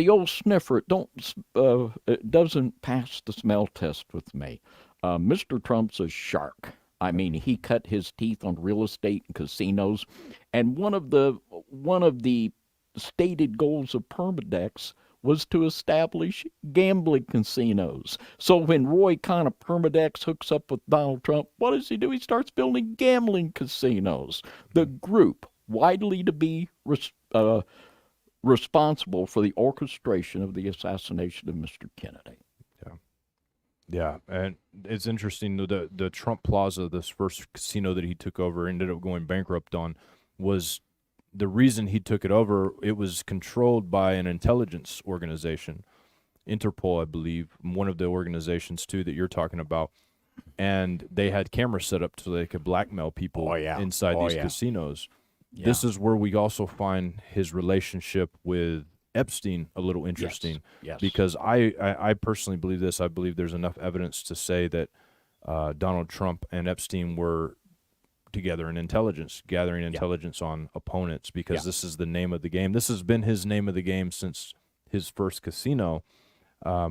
old sniffer it doesn't pass the smell test with me. Mr. Trump's a shark. I mean, he cut his teeth on real estate and casinos, and one of the stated goals of Permadex was to establish gambling casinos. So when Roy Cohn of Permadex hooks up with Donald Trump, what does he do? He starts building gambling casinos. The group widely to be responsible for the orchestration of the assassination of Mr. Kennedy. Yeah, and it's interesting, the Trump Plaza, this first casino that he took over, ended up going bankrupt on, was the reason he took it over. It was controlled by an intelligence organization, Interpol, I believe, one of the organizations, too, that you're talking about. And they had cameras set up so they could blackmail people inside these casinos. Yeah. This is where we also find his relationship with Epstein a little interesting. Yes. Because I personally believe this. I believe there's enough evidence to say that Donald Trump and Epstein were together in intelligence, gathering intelligence on opponents, because this is the name of the game. This has been his name of the game since his first casino,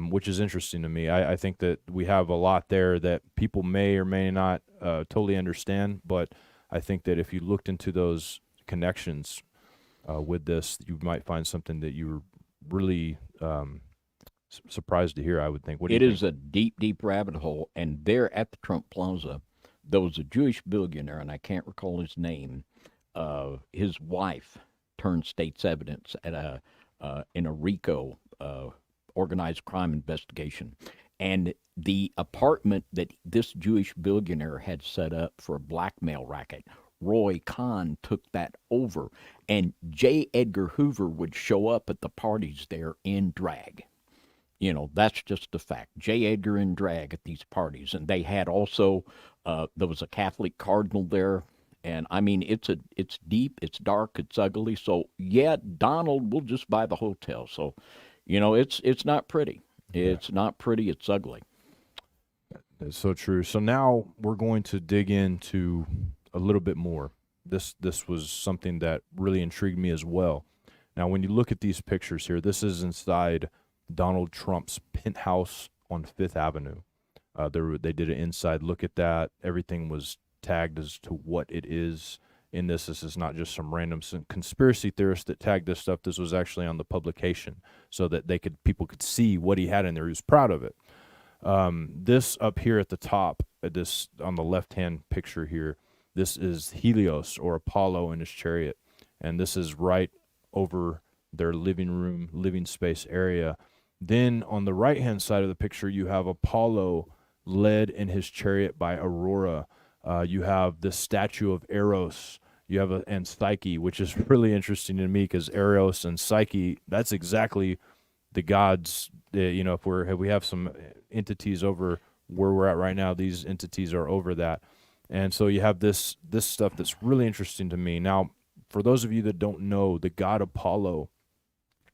which is interesting to me. I think that we have a lot there that people may or may not totally understand, but I think that if you looked into those connections with this, you might find something that you were really surprised to hear, I would think. What do you think? It is a deep, deep rabbit hole, and there at the Trump Plaza, there was a Jewish billionaire, and I can't recall his name. His wife turned state's evidence at in a RICO organized crime investigation. And the apartment that this Jewish billionaire had set up for a blackmail racket, Roy Cohn took that over. And J. Edgar Hoover would show up at the parties there in drag. That's just a fact. J. Edgar in drag at these parties. And they had also, there was a Catholic cardinal there. And I mean, it's deep, it's dark, it's ugly. So yeah, Donald will just buy the hotel. So, it's not pretty. It's not pretty, it's ugly. It's so true. So now we're going to dig into a little bit more. This was something that really intrigued me as well. Now, when you look at these pictures here, this is inside Donald Trump's penthouse on Fifth Avenue. They did an inside look at that. Everything was tagged as to what it is in this. This is not just some random conspiracy theorist that tagged this stuff. This was actually on the publication so that people could see what he had in there. He was proud of it. This up here at the top, this on the left-hand picture here, this is Helios or Apollo in his chariot, and this is right over their living space area. Then on the right-hand side of the picture, you have Apollo led in his chariot by Aurora. You have the statue of Eros. You have and Psyche, which is really interesting to me because Eros and Psyche, that's exactly the gods. If we have some entities over where we're at right now, these entities are over that. And so you have this stuff that's really interesting to me. Now, for those of you that don't know, the god Apollo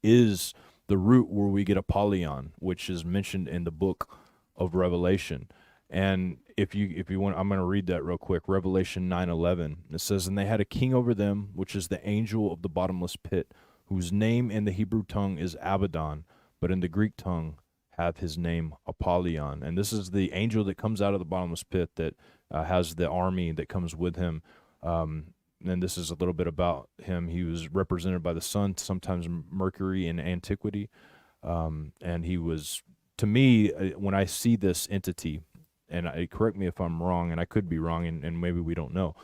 is the root where we get Apollyon, which is mentioned in the book of Revelation. And if you want, I'm going to read that real quick. Revelation 9:11. It says, "And they had a king over them, which is the angel of the bottomless pit, whose name in the Hebrew tongue is Abaddon, but in the Greek tongue hath his name Apollyon." And this is the angel that comes out of the bottomless pit that has the army that comes with him. And this is a little bit about him. He was represented by the sun, sometimes Mercury in antiquity. And he was, to me, when I see this entity, and correct me if I'm wrong, and I could be wrong, and maybe we don't know,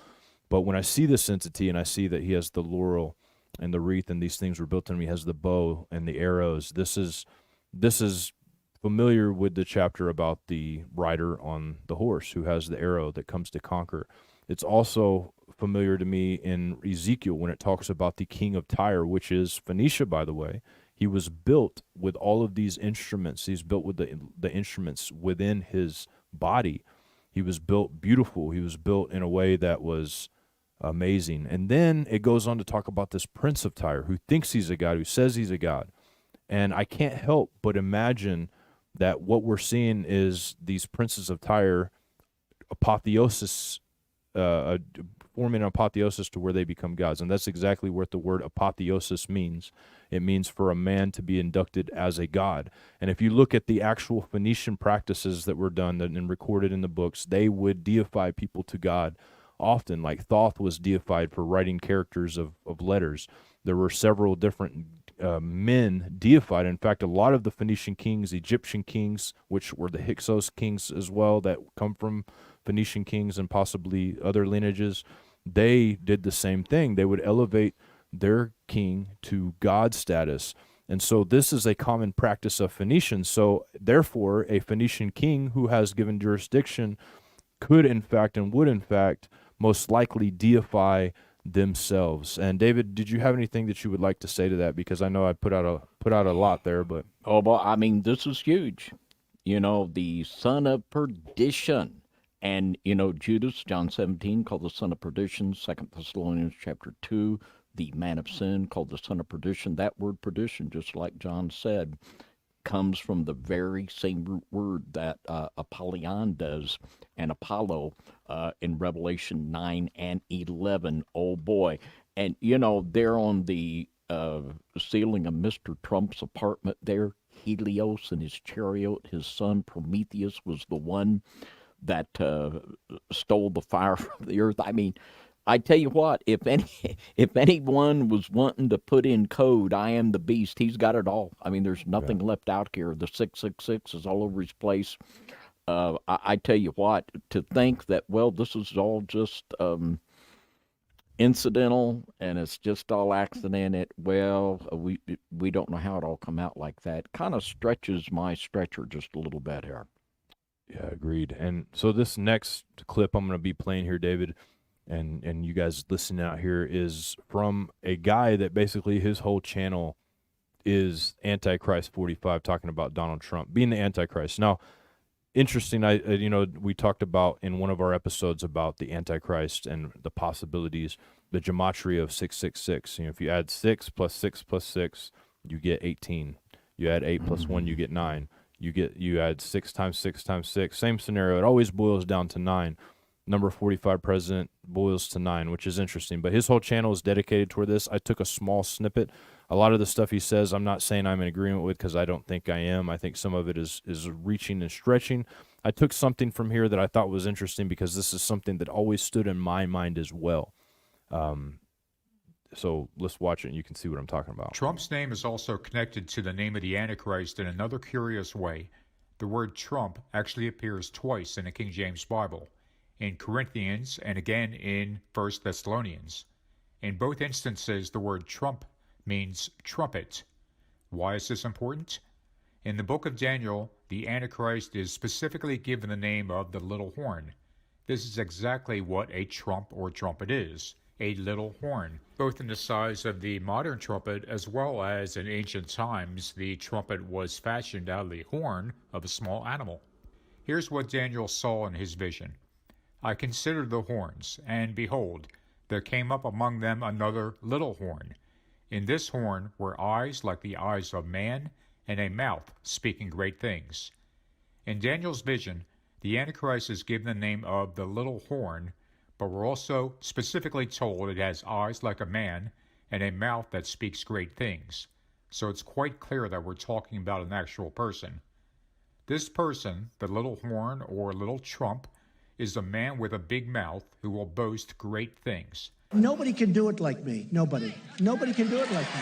but when I see this entity and I see that he has the laurel and the wreath and these things were built in him, he has the bow and the arrows. This is familiar with the chapter about the rider on the horse who has the arrow that comes to conquer. It's also familiar to me in Ezekiel when it talks about the king of Tyre, which is Phoenicia, by the way. He was built with all of these instruments. He's built with the instruments within his body. He was built beautiful. He was built in a way that was amazing. And then it goes on to talk about this prince of Tyre who thinks he's a god, who says he's a god. And I can't help but imagine that what we're seeing is these princes of Tyre apotheosis, forming an apotheosis to where they become gods. And that's exactly what the word apotheosis means. It means for a man to be inducted as a god. And if you look at the actual Phoenician practices that were done and recorded in the books, they would deify people to God often. Like Thoth was deified for writing characters of letters. There were several different men deified. In fact, a lot of the Phoenician kings, Egyptian kings, which were the Hyksos kings as well, that come from Phoenician kings and possibly other lineages, they did the same thing. They would elevate their king to God status. And so this is a common practice of Phoenicians. So therefore, a Phoenician king who has given jurisdiction could in fact and would in fact most likely deify themselves. And David, did you have anything that you would like to say to that? Because I know I put out a lot there, but well, I mean, this is huge. The son of perdition. And, Judas, John 17, called the son of perdition. 2 Thessalonians chapter 2, the man of sin, called the son of perdition. That word perdition, just like John said, comes from the very same root word that Apollyon does, and Apollo in Revelation 9 and 11. Oh, boy. And, there on the ceiling of Mr. Trump's apartment there, Helios and his chariot, his son Prometheus was the one that stole the fire from the earth. I mean, I tell you what, if anyone was wanting to put in code, I am the beast, he's got it all. I mean, there's nothing left out here. The 666 is all over his place. I tell you what, to think that, well, this is all just incidental and it's just all accident, we don't know how it all come out like that. Kind of stretches my stretcher just a little bit here. Yeah, agreed. And so this next clip I'm going to be playing here, David, and you guys listening out here, is from a guy that basically his whole channel is Antichrist 45, talking about Donald Trump being the Antichrist. Now, interesting, we talked about in one of our episodes about the Antichrist and the possibilities, the gematria of 666. If you add 6 plus 6 plus 6, you get 18. You add 8 plus 1, you get 9. You add 6 times 6 times 6. Same scenario. It always boils down to 9. Number 45 president boils to 9, which is interesting. But his whole channel is dedicated toward this. I took a small snippet. A lot of the stuff he says, I'm not saying I'm in agreement with, because I don't think I am. I think some of it is reaching and stretching. I took something from here that I thought was interesting, because this is something that always stood in my mind as well. So let's watch it and you can see what I'm talking about. Trump's name is also connected to the name of the Antichrist in another curious way. The word Trump actually appears twice in the King James Bible, in Corinthians and again in 1 Thessalonians. In both instances, the word Trump means trumpet. Why is this important? In the book of Daniel, the Antichrist is specifically given the name of the little horn. This is exactly what a trump or trumpet is, a little horn, both in the size of the modern trumpet as well as in ancient times the trumpet was fashioned out of the horn of a small animal. Here's what Daniel saw in his vision. I considered the horns, and behold, there came up among them another little horn. In this horn were eyes like the eyes of man, and a mouth speaking great things. In Daniel's vision, the Antichrist is given the name of the little horn, but we're also specifically told it has eyes like a man and a mouth that speaks great things. So it's quite clear that we're talking about an actual person. This person, the little horn or little trump, is a man with a big mouth who will boast great things. Nobody can do it like me. Nobody. Nobody can do it like me.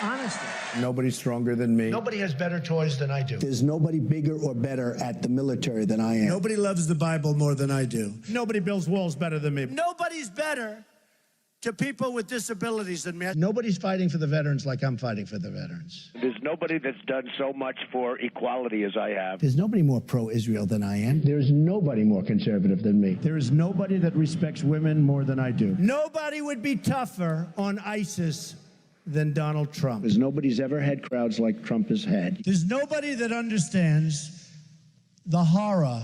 Honestly. Nobody's stronger than me. Nobody has better toys than I do. There's nobody bigger or better at the military than I am. Nobody loves the Bible more than I do. Nobody builds walls better than me. Nobody's better to people with disabilities than me. Nobody's fighting for the veterans like I'm fighting for the veterans. There's nobody that's done so much for equality as I have. There's nobody more pro-Israel than I am. There's nobody more conservative than me. There is nobody that respects women more than I do. Nobody would be tougher on ISIS than Donald Trump. There's nobody's ever had crowds like Trump has had. There's nobody that understands the horror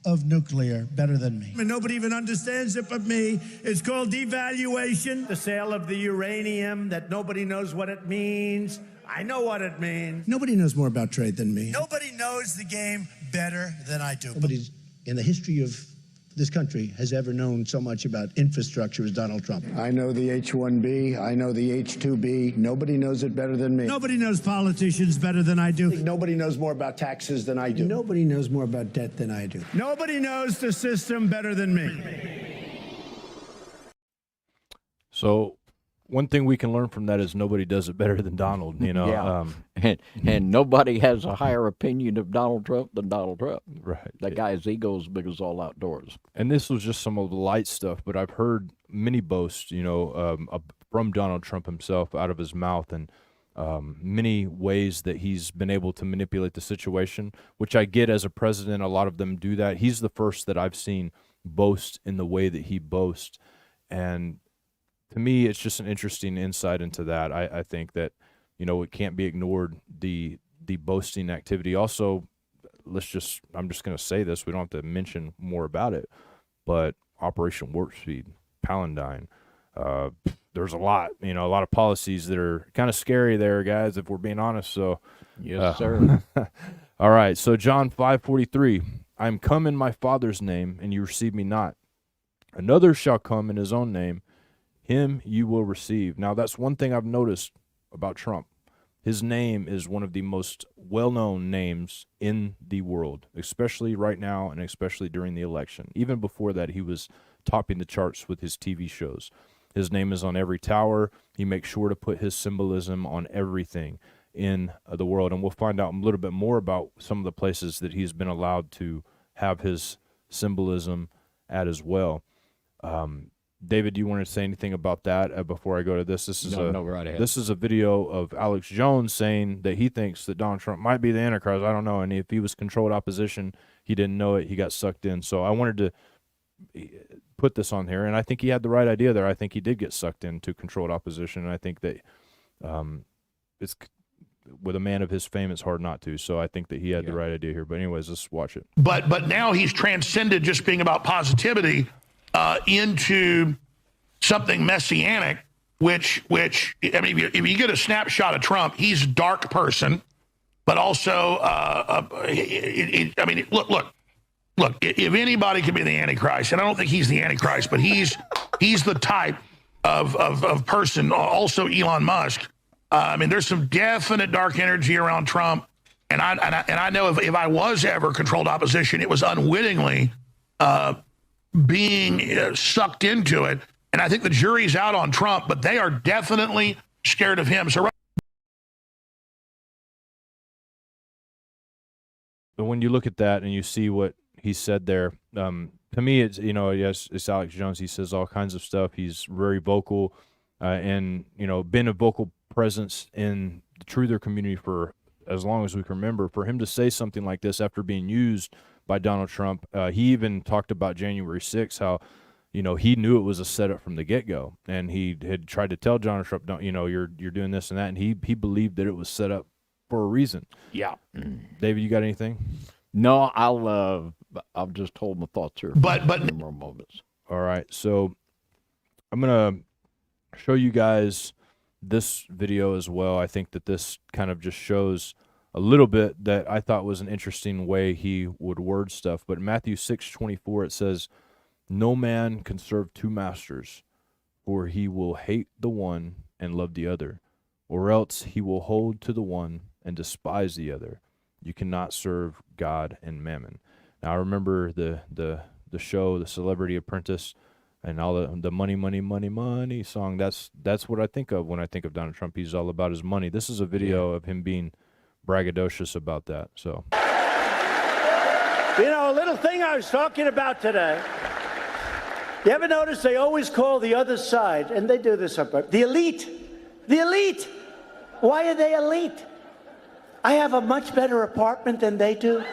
of nuclear better than me. And nobody even understands it but me. It's called devaluation. The sale of the uranium that nobody knows what it means. I know what it means. Nobody knows more about trade than me. Nobody knows the game better than I do. Nobody's in the history of this country has ever known so much about infrastructure as Donald Trump. I know the H-1B. I know the H-2B. Nobody knows it better than me. Nobody knows politicians better than I do. Nobody knows more about taxes than I do. Nobody knows more about debt than I do. Nobody knows the system better than me. So one thing we can learn from that is nobody does it better than Donald, you know. Yeah. And nobody has a higher opinion of Donald Trump than Donald Trump. Right. That guy's ego is big as all outdoors. And this was just some of the light stuff, but I've heard many boasts, you know, from Donald Trump himself out of his mouth, and many ways that he's been able to manipulate the situation, which I get as a president. A lot of them do that. He's the first that I've seen boast in the way that he boasts. And to me, it's just an interesting insight into that. I think that, you know, it can't be ignored, the boasting activity. Also, I'm just going to say this. We don't have to mention more about it, but Operation Warp Speed, Paladine, there's a lot of policies that are kind of scary there, guys, if we're being honest. So, yes, sir. All right. So John 5:43, I am come in my Father's name, and you receive me not. Another shall come in his own name, him you will receive. Now, that's one thing I've noticed about Trump. His name is one of the most well-known names in the world, especially right now and especially during the election. Even before that, he was topping the charts with his TV shows. His name is on every tower. He makes sure to put his symbolism on everything in the world. And we'll find out a little bit more about some of the places that he's been allowed to have his symbolism at as well. David, do you want to say anything about that before I go to this? This is a video of Alex Jones saying that he thinks that Donald Trump might be the Antichrist. I don't know. And if he was controlled opposition, he didn't know it. He got sucked in. So I wanted to put this on here, and I think he had the right idea there. I think he did get sucked into controlled opposition, and I think that it's with a man of his fame, it's hard not to. So I think that he had the right idea here. But anyways, let's watch it. But now he's transcended just being about positivity into something messianic, which I mean, if you get a snapshot of Trump, he's a dark person. but also, I mean, look. If anybody can be the Antichrist, and I don't think he's the Antichrist, but he's the type of person. Also, Elon Musk. I mean, there's some definite dark energy around Trump, and I know if I was ever controlled opposition, it was unwittingly being sucked into it. And I think the jury's out on Trump, but they are definitely scared of him. So. But when you look at that and you see what he said there, to me, it's, yes, it's Alex Jones. He says all kinds of stuff. He's very vocal, and been a vocal presence in the truther community for as long as we can remember. For him to say something like this after being used by Donald Trump, he even talked about January 6th, how he knew it was a setup from the get-go, and he had tried to tell Donald Trump, don't, you're doing this and that, and he believed that it was set up for a reason. Yeah. David, you got anything? No, I'll just hold my thoughts here. But in more moments. All right, so I'm gonna show you guys this video as well. I think that this kind of just shows a little bit that I thought was an interesting way he would word stuff. But in Matthew 6:24, it says, "No man can serve two masters, for he will hate the one and love the other, or else he will hold to the one and despise the other. You cannot serve God and mammon." Now, I remember the show, The Celebrity Apprentice, and all the money, money, money, money song. That's what I think of when I think of Donald Trump. He's all about his money. This is a video of him being braggadocious about that. So, a little thing I was talking about today. You ever notice they always call the other side, and they do this up, the elite. The elite. Why are they elite? I have a much better apartment than they do.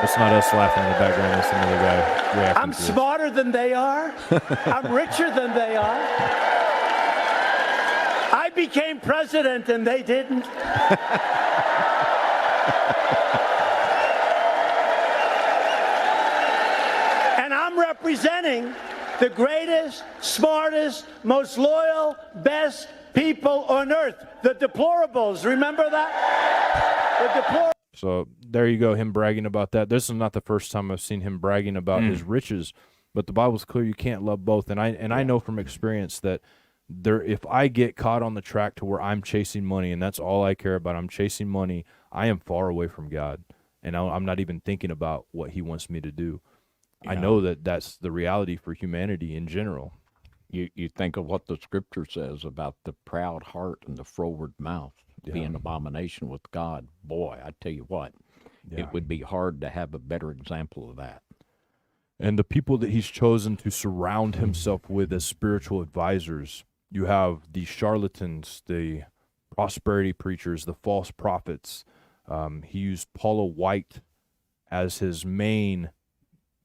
That's not us laughing in the background. That's another guy reacting. I'm smarter than they are. I'm richer than they are. I became president and they didn't. And I'm representing the greatest, smartest, most loyal, best people on earth. The deplorables. Remember that? The deplorables. So there you go, him bragging about that. This is not the first time I've seen him bragging about his riches, but the Bible's clear you can't love both. And I know from experience that if I get caught on the track to where I'm chasing money and that's all I care about, I'm chasing money, I am far away from God, and I'm not even thinking about what he wants me to do. Yeah. I know that that's the reality for humanity in general. You think of what the scripture says about the proud heart and the froward mouth being an abomination with God. Boy, I tell you what, it would be hard to have a better example of that. And the people that he's chosen to surround himself with as spiritual advisors, you have the charlatans, the prosperity preachers, the false prophets. He used Paula White as his main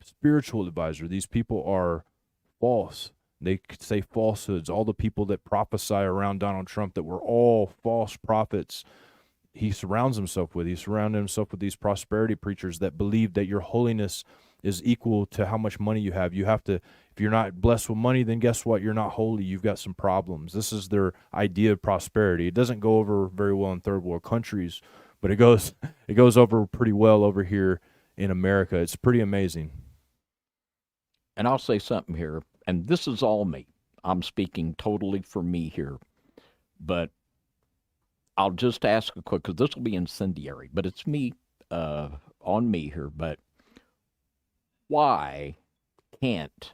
spiritual advisor. These people are false. They say falsehoods. All the people that prophesy around Donald Trump that were all false prophets, he surrounds himself with. He surrounded himself with these prosperity preachers that believe that your holiness is equal to how much money you have. You have to, if you're not blessed with money, then guess what? You're not holy. You've got some problems. This is their idea of prosperity. It doesn't go over very well in third world countries, but it goes over pretty well over here in America. It's pretty amazing. And I'll say something here, and this is all me. I'm speaking totally for me here, but I'll just ask a quick, because this will be incendiary, but it's me, on me here, but why can't,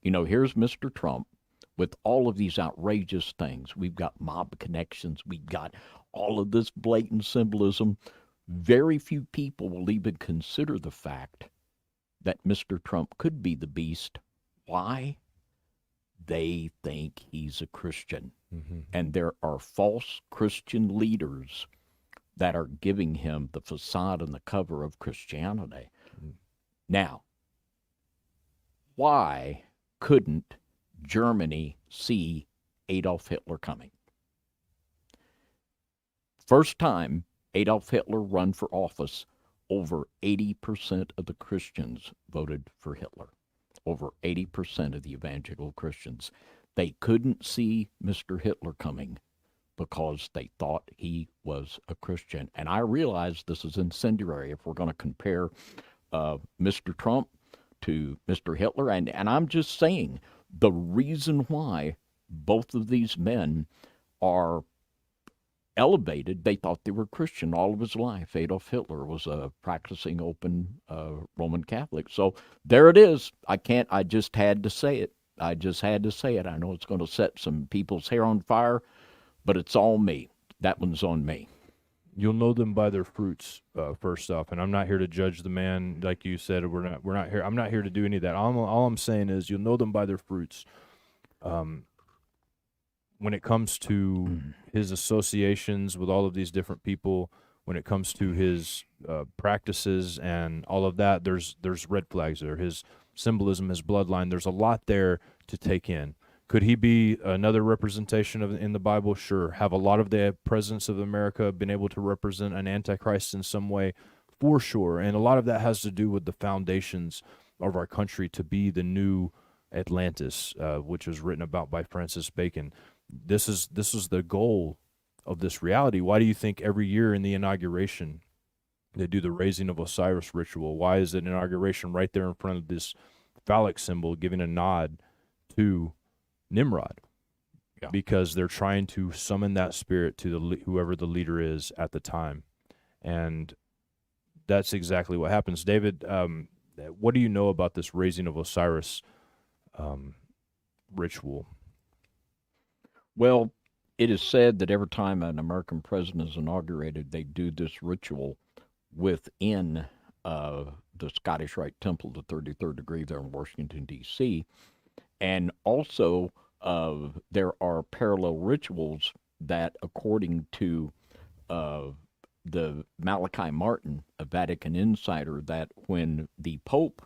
here's Mr. Trump with all of these outrageous things. We've got mob connections. We've got all of this blatant symbolism. Very few people will even consider the fact that Mr. Trump could be the beast. Why? They think he's a Christian. Mm-hmm. And there are false Christian leaders that are giving him the facade and the cover of Christianity. Mm-hmm. Now, why couldn't Germany see Adolf Hitler coming? First time Adolf Hitler run for office, over 80% of the Christians voted for Hitler. Over 80% of the evangelical Christians. They couldn't see Mr. Hitler coming. because they thought he was a Christian. And I realize this is incendiary if we're going to compare Mr. Trump to Mr. Hitler. And I'm just saying the reason why both of these men are elevated, they thought they were Christian all of his life. Adolf Hitler was a practicing open Roman Catholic. So there it is. I just had to say it. I just had to say it. I know it's going to set some people's hair on fire, but it's all me. That one's on me. You'll know them by their fruits, first off. And I'm not here to judge the man, like you said. We're not here. I'm not here to do any of that. All I'm saying is you'll know them by their fruits. When it comes to his associations with all of these different people, when it comes to his practices and all of that, there's red flags there. His symbolism, his bloodline, there's a lot there to take in. Could he be another representation of in the Bible? Sure. Have a lot of the presidents of America been able to represent an antichrist in some way? For sure. And a lot of that has to do with the foundations of our country to be the new Atlantis, which was written about by Francis Bacon. This is the goal of this reality. Why do you think every year in the inauguration they do the raising of Osiris ritual? Why is it an inauguration right there in front of this phallic symbol giving a nod to Nimrod? Yeah. Because they're trying to summon that spirit to whoever the leader is at the time. And that's exactly what happens. David, what do you know about this raising of Osiris ritual? Well, it is said that every time an American president is inaugurated, they do this ritual within the Scottish Rite Temple, the 33rd degree there in Washington, D.C. And also there are parallel rituals that, according to the Malachi Martin, a Vatican insider, that when the Pope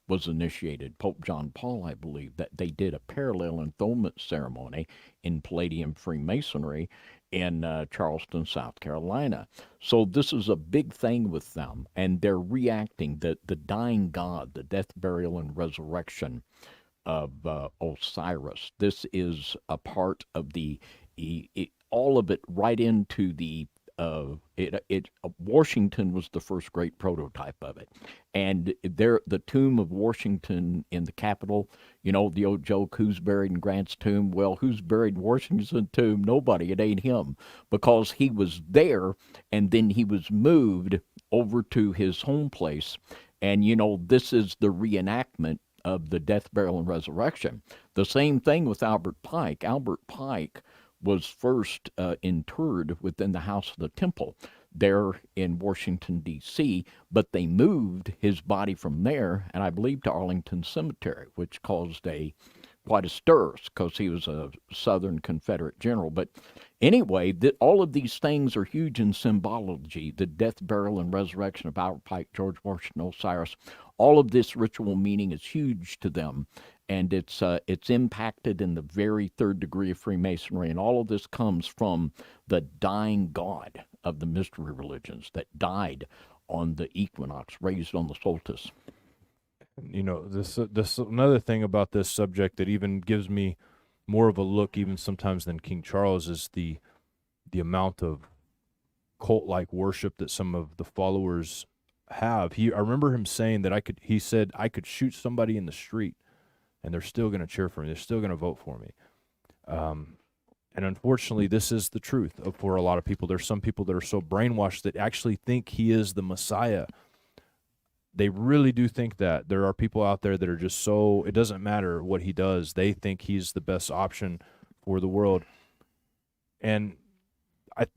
was initiated, Pope John Paul, I believe, that they did a parallel enthronement ceremony in Palladium Freemasonry in Charleston, South Carolina. So this is a big thing with them, and they're reacting. The dying God, the death, burial, and resurrection of Osiris. This is a part of all of it right into the Washington was the first great prototype of it. And the tomb of Washington in the Capitol, you know, the old joke, who's buried in Grant's tomb? Well, who's buried in Washington's tomb? Nobody. It ain't him, because he was there and then he was moved over to his home place. And, you know, this is the reenactment of the death, burial, and resurrection. The same thing with Albert Pike. Albert Pike was first interred within the house of the temple there in Washington, D.C., but they moved his body from there, and I believe to Arlington Cemetery, which caused quite a stir because he was a Southern Confederate general. But anyway, all of these things are huge in symbology. The death, burial, and resurrection of Albert Pike, George Washington, Osiris. All of this ritual meaning is huge to them, and it's impacted in the very third degree of Freemasonry, and all of this comes from the dying God of the mystery religions that died on the equinox, raised on the solstice. You know, this another thing about this subject that even gives me more of a look, even sometimes than King Charles, is the amount of cult-like worship that some of the followers have. I remember him saying that he said I could shoot somebody in the street and they're still going to cheer for me. They're still going to vote for me. And unfortunately, this is the truth for a lot of people. There's some people that are so brainwashed that actually think he is the Messiah. They really do think that. There are people out there that are just so, it doesn't matter what he does. They think he's the best option for the world. And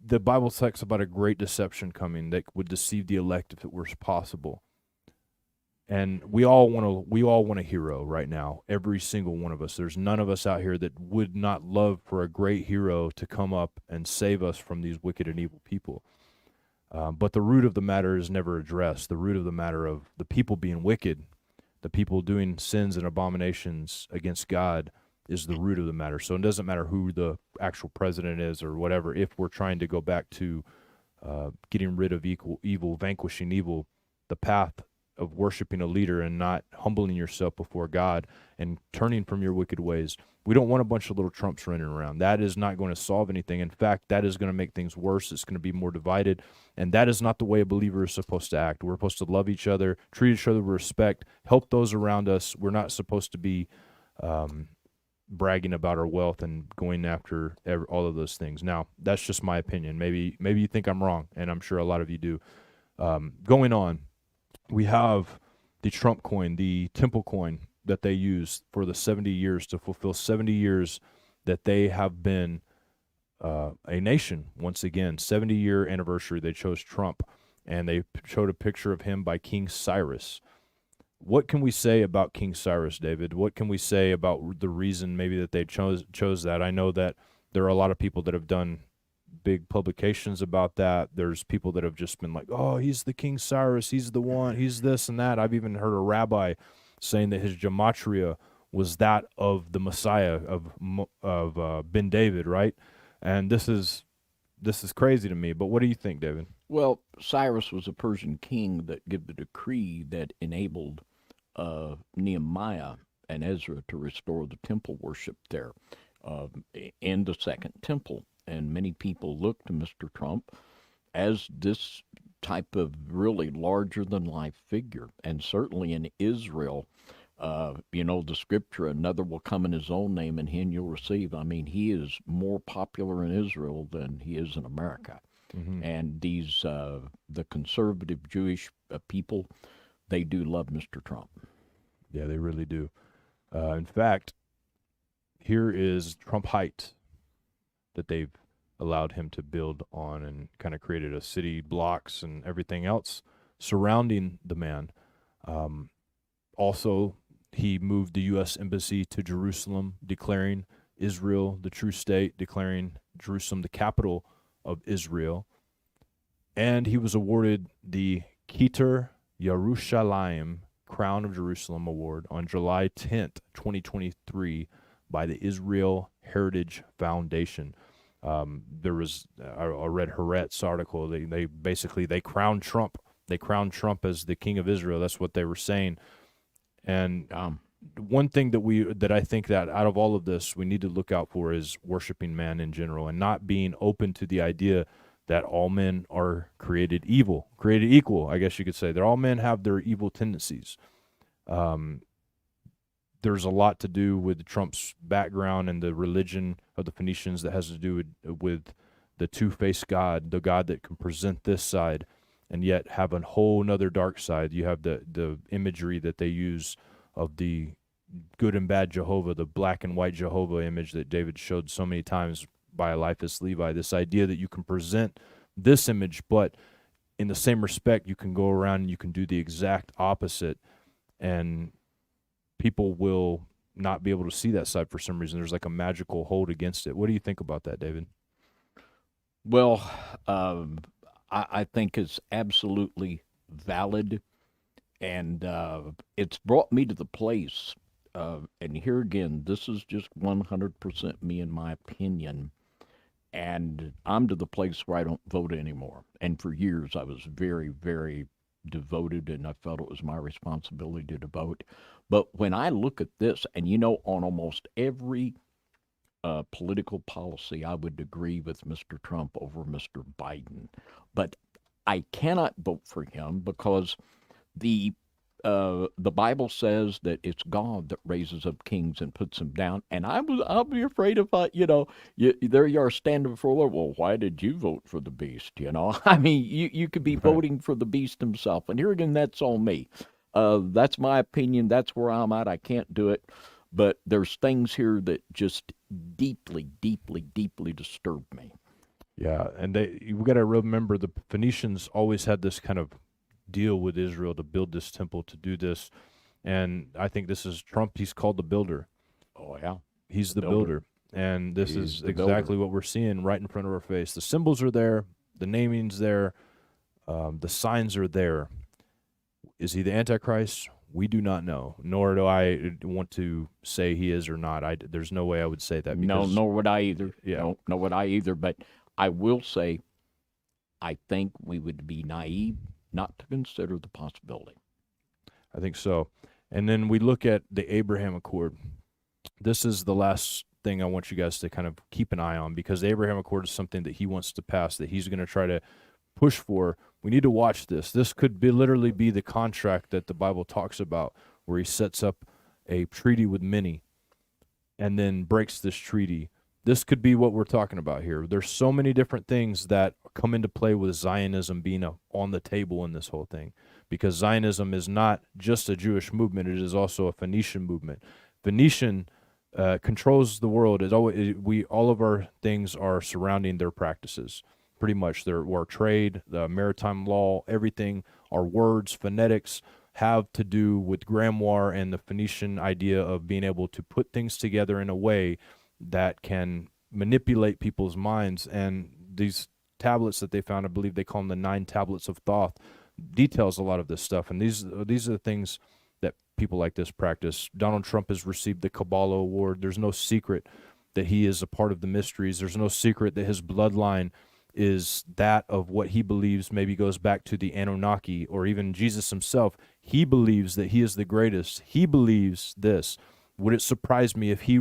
the Bible talks about a great deception coming that would deceive the elect if it were possible. And we all want a hero right now, every single one of us. There's none of us out here that would not love for a great hero to come up and save us from these wicked and evil people. But the root of the matter is never addressed. The root of the matter of the people being wicked, the people doing sins and abominations against God, is the root of the matter. So it doesn't matter who the actual president is or whatever. If we're trying to go back to getting rid of evil, vanquishing evil, the path of worshiping a leader and not humbling yourself before God and turning from your wicked ways. We don't want a bunch of little Trumps running around. That is not going to solve anything. In fact, that is going to make things worse. It's going to be more divided, and that is not the way a believer is supposed to act. We're supposed to love each other, treat each other with respect, help those around us. We're not supposed to be bragging about our wealth and going after all of those things. Now, that's just my opinion. Maybe you think I'm wrong, and I'm sure a lot of you do. Going on, we have the Trump coin, the temple coin that they use for the 70 years to fulfill 70 years that they have been a nation. Once again, 70-year anniversary, they chose Trump, and they showed a picture of him by King Cyrus. What can we say about King Cyrus, David? What can we say about the reason maybe that they chose that? I know that there are a lot of people that have done big publications about that. There's people that have just been like, oh, he's the King Cyrus, he's the one, he's this and that. I've even heard a rabbi saying that his gematria was that of the Messiah of Ben David, right? And this is crazy to me. But what do you think, David? Well, Cyrus was a Persian king that gave the decree that enabled Nehemiah and Ezra to restore the temple worship there in the Second Temple. And many people look to Mr. Trump as this type of really larger-than-life figure. And certainly in Israel, the scripture, another will come in his own name and him you'll receive. I mean, he is more popular in Israel than he is in America. Mm-hmm. And these, the conservative Jewish people, they do love Mr. Trump. Yeah, they really do. In fact, here is Trump Heights that they've allowed him to build on and kind of created a city, blocks, and everything else surrounding the man. Also, he moved the U.S. Embassy to Jerusalem, declaring Israel the true state, declaring Jerusalem the capital of Israel. And he was awarded the Keter Yerushalayim Crown of Jerusalem Award on July 10th, 2023 by the Israel Heritage Foundation. There was, I read Haaretz's article. They basically crowned Trump. They crowned Trump as the king of Israel. That's what they were saying. And one thing that I think that out of all of this we need to look out for is worshiping man in general and not being open to the idea that all men are created equal, I guess you could say. That all men have their evil tendencies. There's a lot to do with Trump's background and the religion of the Phoenicians that has to do with the two-faced God, the God that can present this side and yet have a whole nother dark side. You have the imagery that they use of the good and bad Jehovah, the black and white Jehovah image that David showed so many times by Eliphas Levi, this idea that you can present this image, but in the same respect, you can go around and you can do the exact opposite, and people will not be able to see that side for some reason. There's like a magical hold against it. What do you think about that, David? Well, I think it's absolutely valid, and it's brought me to the place, and here again, this is just 100% me and my opinion, and I'm to the place where I don't vote anymore. And for years, I was very, very devoted, and I felt it was my responsibility to vote. But when I look at this, and on almost every political policy, I would agree with Mr. Trump over Mr. Biden. But I cannot vote for him because the Bible says that it's God that raises up kings and puts them down. And I'll be afraid if there you are standing before the Lord. Well, why did you vote for the beast? I mean, you could be voting for the beast himself. And here again, that's on me. That's my opinion. That's where I'm at. I can't do it. But there's things here that just deeply, deeply, deeply disturb me. Yeah, and we got to remember the Phoenicians always had this kind of deal with Israel to build this temple, to do this. And I think this is Trump. He's called the builder. Oh, yeah. He's the builder. And this is exactly what we're seeing right in front of our face. The symbols are there. The naming's there. The signs are there. Is he the Antichrist? We do not know, nor do I want to say he is or not. There's no way I would say that. No, nor would I either. Yeah. No, nor would I either. But I will say, I think we would be naive not to consider the possibility. I think so. And then we look at the Abraham Accord. This is the last thing I want you guys to kind of keep an eye on, because the Abraham Accord is something that he wants to pass, that he's going to try to push for. We need to watch this. This could be literally be the contract that the Bible talks about, where he sets up a treaty with many and then breaks this treaty. This could be what we're talking about here. There's so many different things that come into play with Zionism being on the table in this whole thing, because Zionism is not just a Jewish movement. It is also a Phoenician movement. Phoenician controls the world. All of our things are surrounding their practices. Pretty much our trade, the maritime law, everything, our words, phonetics, have to do with grimoire and the Phoenician idea of being able to put things together in a way that can manipulate people's minds. And these tablets that they found, I believe they call them the 9 tablets of Thoth, details a lot of this stuff. And these are the things that people like this practice. Donald Trump has received the Kabbalah Award. There's no secret that he is a part of the mysteries. There's no secret that his bloodline is that of what he believes maybe goes back to the Anunnaki, or even Jesus himself. He believes that he is the greatest. He believes this. Would it surprise me if he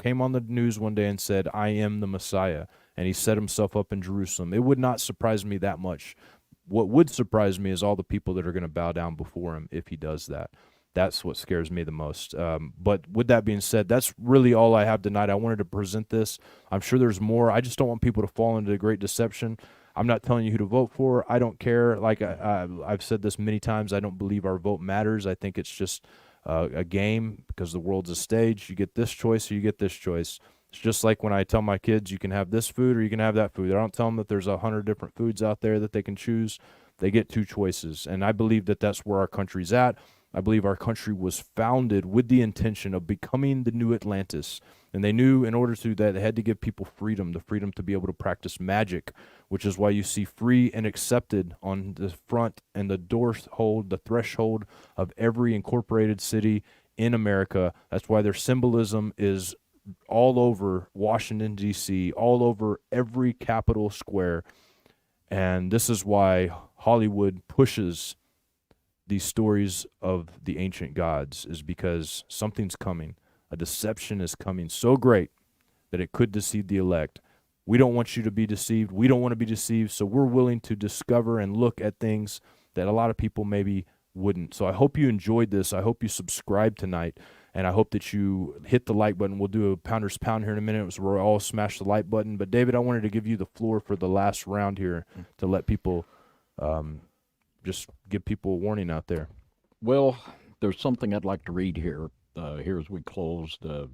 came on the news one day and said, I am the Messiah, and he set himself up in Jerusalem? It would not surprise me that much. What would surprise me is all the people that are going to bow down before him if he does that. That's what scares me the most. But with that being said, that's really all I have tonight. I wanted to present this. I'm sure there's more. I just don't want people to fall into the great deception. I'm not telling you who to vote for. I don't care. Like I've said this many times, I don't believe our vote matters. I think it's just a game, because the world's a stage. You get this choice or you get this choice. It's just like when I tell my kids, you can have this food or you can have that food. I don't tell them that there's 100 different foods out there that they can choose. They get 2 choices. And I believe that that's where our country's at. I believe our country was founded with the intention of becoming the new Atlantis. And they knew in order to do that, they had to give people freedom, the freedom to be able to practice magic, which is why you see free and accepted on the front and the the threshold of every incorporated city in America. That's why their symbolism is all over Washington, D.C., all over every capital square. And this is why Hollywood pushes these stories of the ancient gods, is because something's coming. A deception is coming so great that it could deceive the elect. We don't want you to be deceived. We don't want to be deceived. So we're willing to discover and look at things that a lot of people maybe wouldn't. So I hope you enjoyed this. I hope you subscribe tonight. And I hope that you hit the like button. We'll do a Pounders Pound here in a minute, so we'll all smash the like button. But David, I wanted to give you the floor for the last round here to let people just give people a warning out there. Well, there's something I'd like to read here. Here as we close, to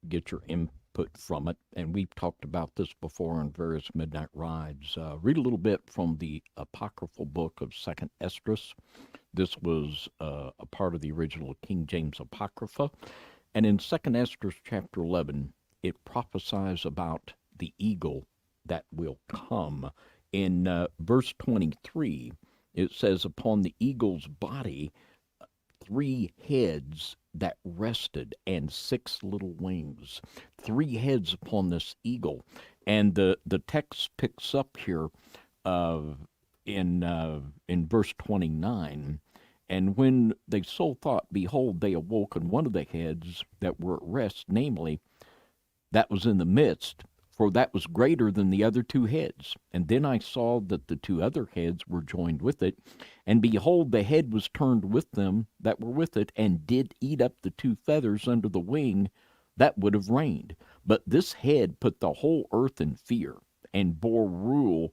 get your input from it. And we've talked about this before on various midnight rides. Read a little bit from the apocryphal book of 2nd Esdras. This was a part of the original King James Apocrypha. And in 2nd Esdras chapter 11, it prophesies about the eagle that will come. In verse 23, it says, upon the eagle's body, 3 heads that rested and 6 little wings. 3 heads upon this eagle. And the text picks up here in verse 29. And when they so thought, behold, they awoke, and one of the heads that were at rest, namely, that was in the midst, for that was greater than the other 2 heads. And then I saw that the 2 other heads were joined with it, and behold, the head was turned with them that were with it, and did eat up the 2 feathers under the wing that would have reigned. But this head put the whole earth in fear, and bore rule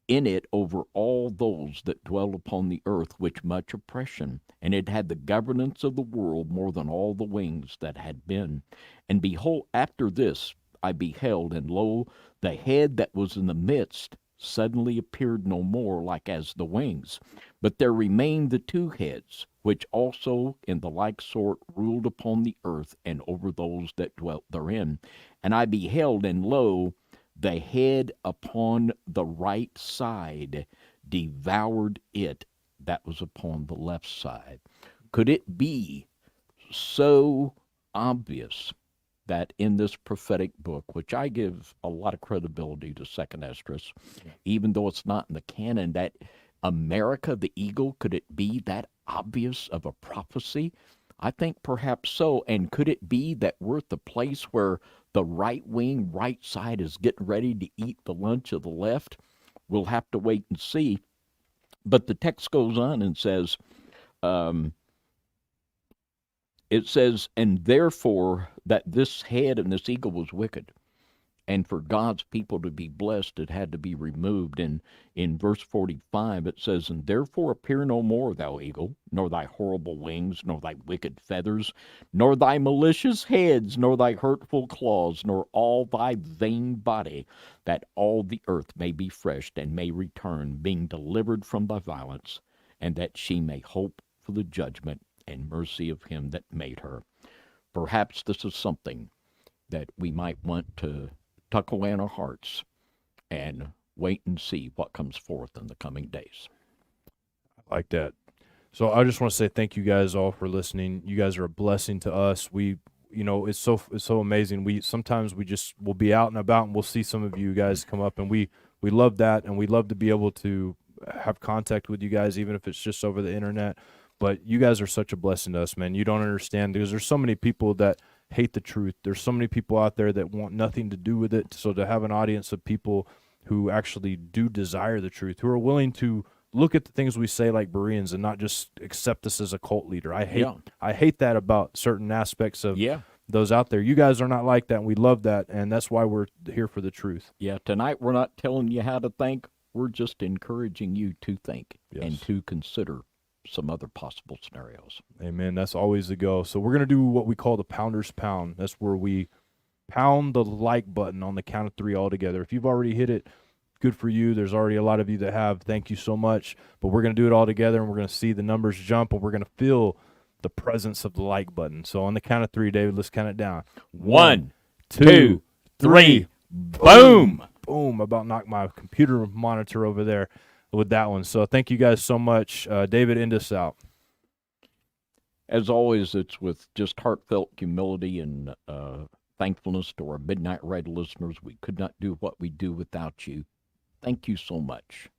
in it over all those that dwell upon the earth, with much oppression. And it had the governance of the world more than all the wings that had been. And behold, after this I beheld, and lo, the head that was in the midst suddenly appeared no more like as the wings, but there remained the 2 heads, which also in the like sort ruled upon the earth and over those that dwelt therein. And I beheld, and lo, the head upon the right side devoured it that was upon the left side. Could it be so obvious that in this prophetic book, which I give a lot of credibility to 2nd Esdras, even though it's not in the canon, that America, the eagle, could it be that obvious of a prophecy? I think perhaps so. And could it be that we're at the place where the right wing, right side is getting ready to eat the lunch of the left? We'll have to wait and see. But the text goes on and says, it says, and therefore that this head and this eagle was wicked. And for God's people to be blessed, it had to be removed. And in verse 45, it says, and therefore appear no more, thou eagle, nor thy horrible wings, nor thy wicked feathers, nor thy malicious heads, nor thy hurtful claws, nor all thy vain body, that all the earth may be refreshed and may return, being delivered from thy violence, and that she may hope for the judgment and mercy of him that made her. Perhaps this is something that we might want to tuck away in our hearts and wait and see what comes forth in the coming days. I like that. So I just want to say thank you guys all for listening. You guys are a blessing to us. It's so amazing. We'll be out and about and we'll see some of you guys come up, and we love that, and we love to be able to have contact with you guys, even if it's just over the internet. But you guys are such a blessing to us, man. You don't understand, because there's so many people that hate the truth. There's so many people out there that want nothing to do with it. So to have an audience of people who actually do desire the truth, who are willing to look at the things we say like Bereans and not just accept us as a cult leader. I hate that about certain aspects of those out there. You guys are not like that, and we love that, and that's why we're here for the truth. Yeah, tonight we're not telling you how to think. We're just encouraging you to think and to consider some other possible scenarios. Amen. That's always the go. So we're going to do what we call the Pounders Pound. That's where we pound the like button on the count of 3 all together. If you've already hit it, good for you. There's already a lot of you that have. Thank you so much. But we're going to do it all together, and we're going to see the numbers jump, and we're going to feel the presence of the like button. So on the count of 3, David, let's count it down. 1, 2, 3, boom. Boom. About knocked my computer monitor over there with that one. So thank you guys so much. David, end us out. As always, it's with just heartfelt humility and thankfulness to our Midnight Ride listeners. We could not do what we do without you. Thank you so much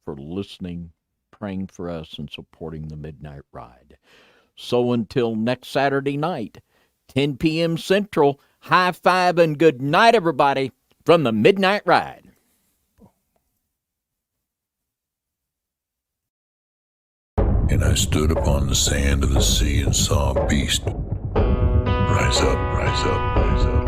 for listening, praying for us, and supporting the Midnight Ride. So until next Saturday night, 10 p.m. Central, high five and good night, everybody, from the Midnight Ride. And I stood upon the sand of the sea and saw a beast rise up, rise up, rise up.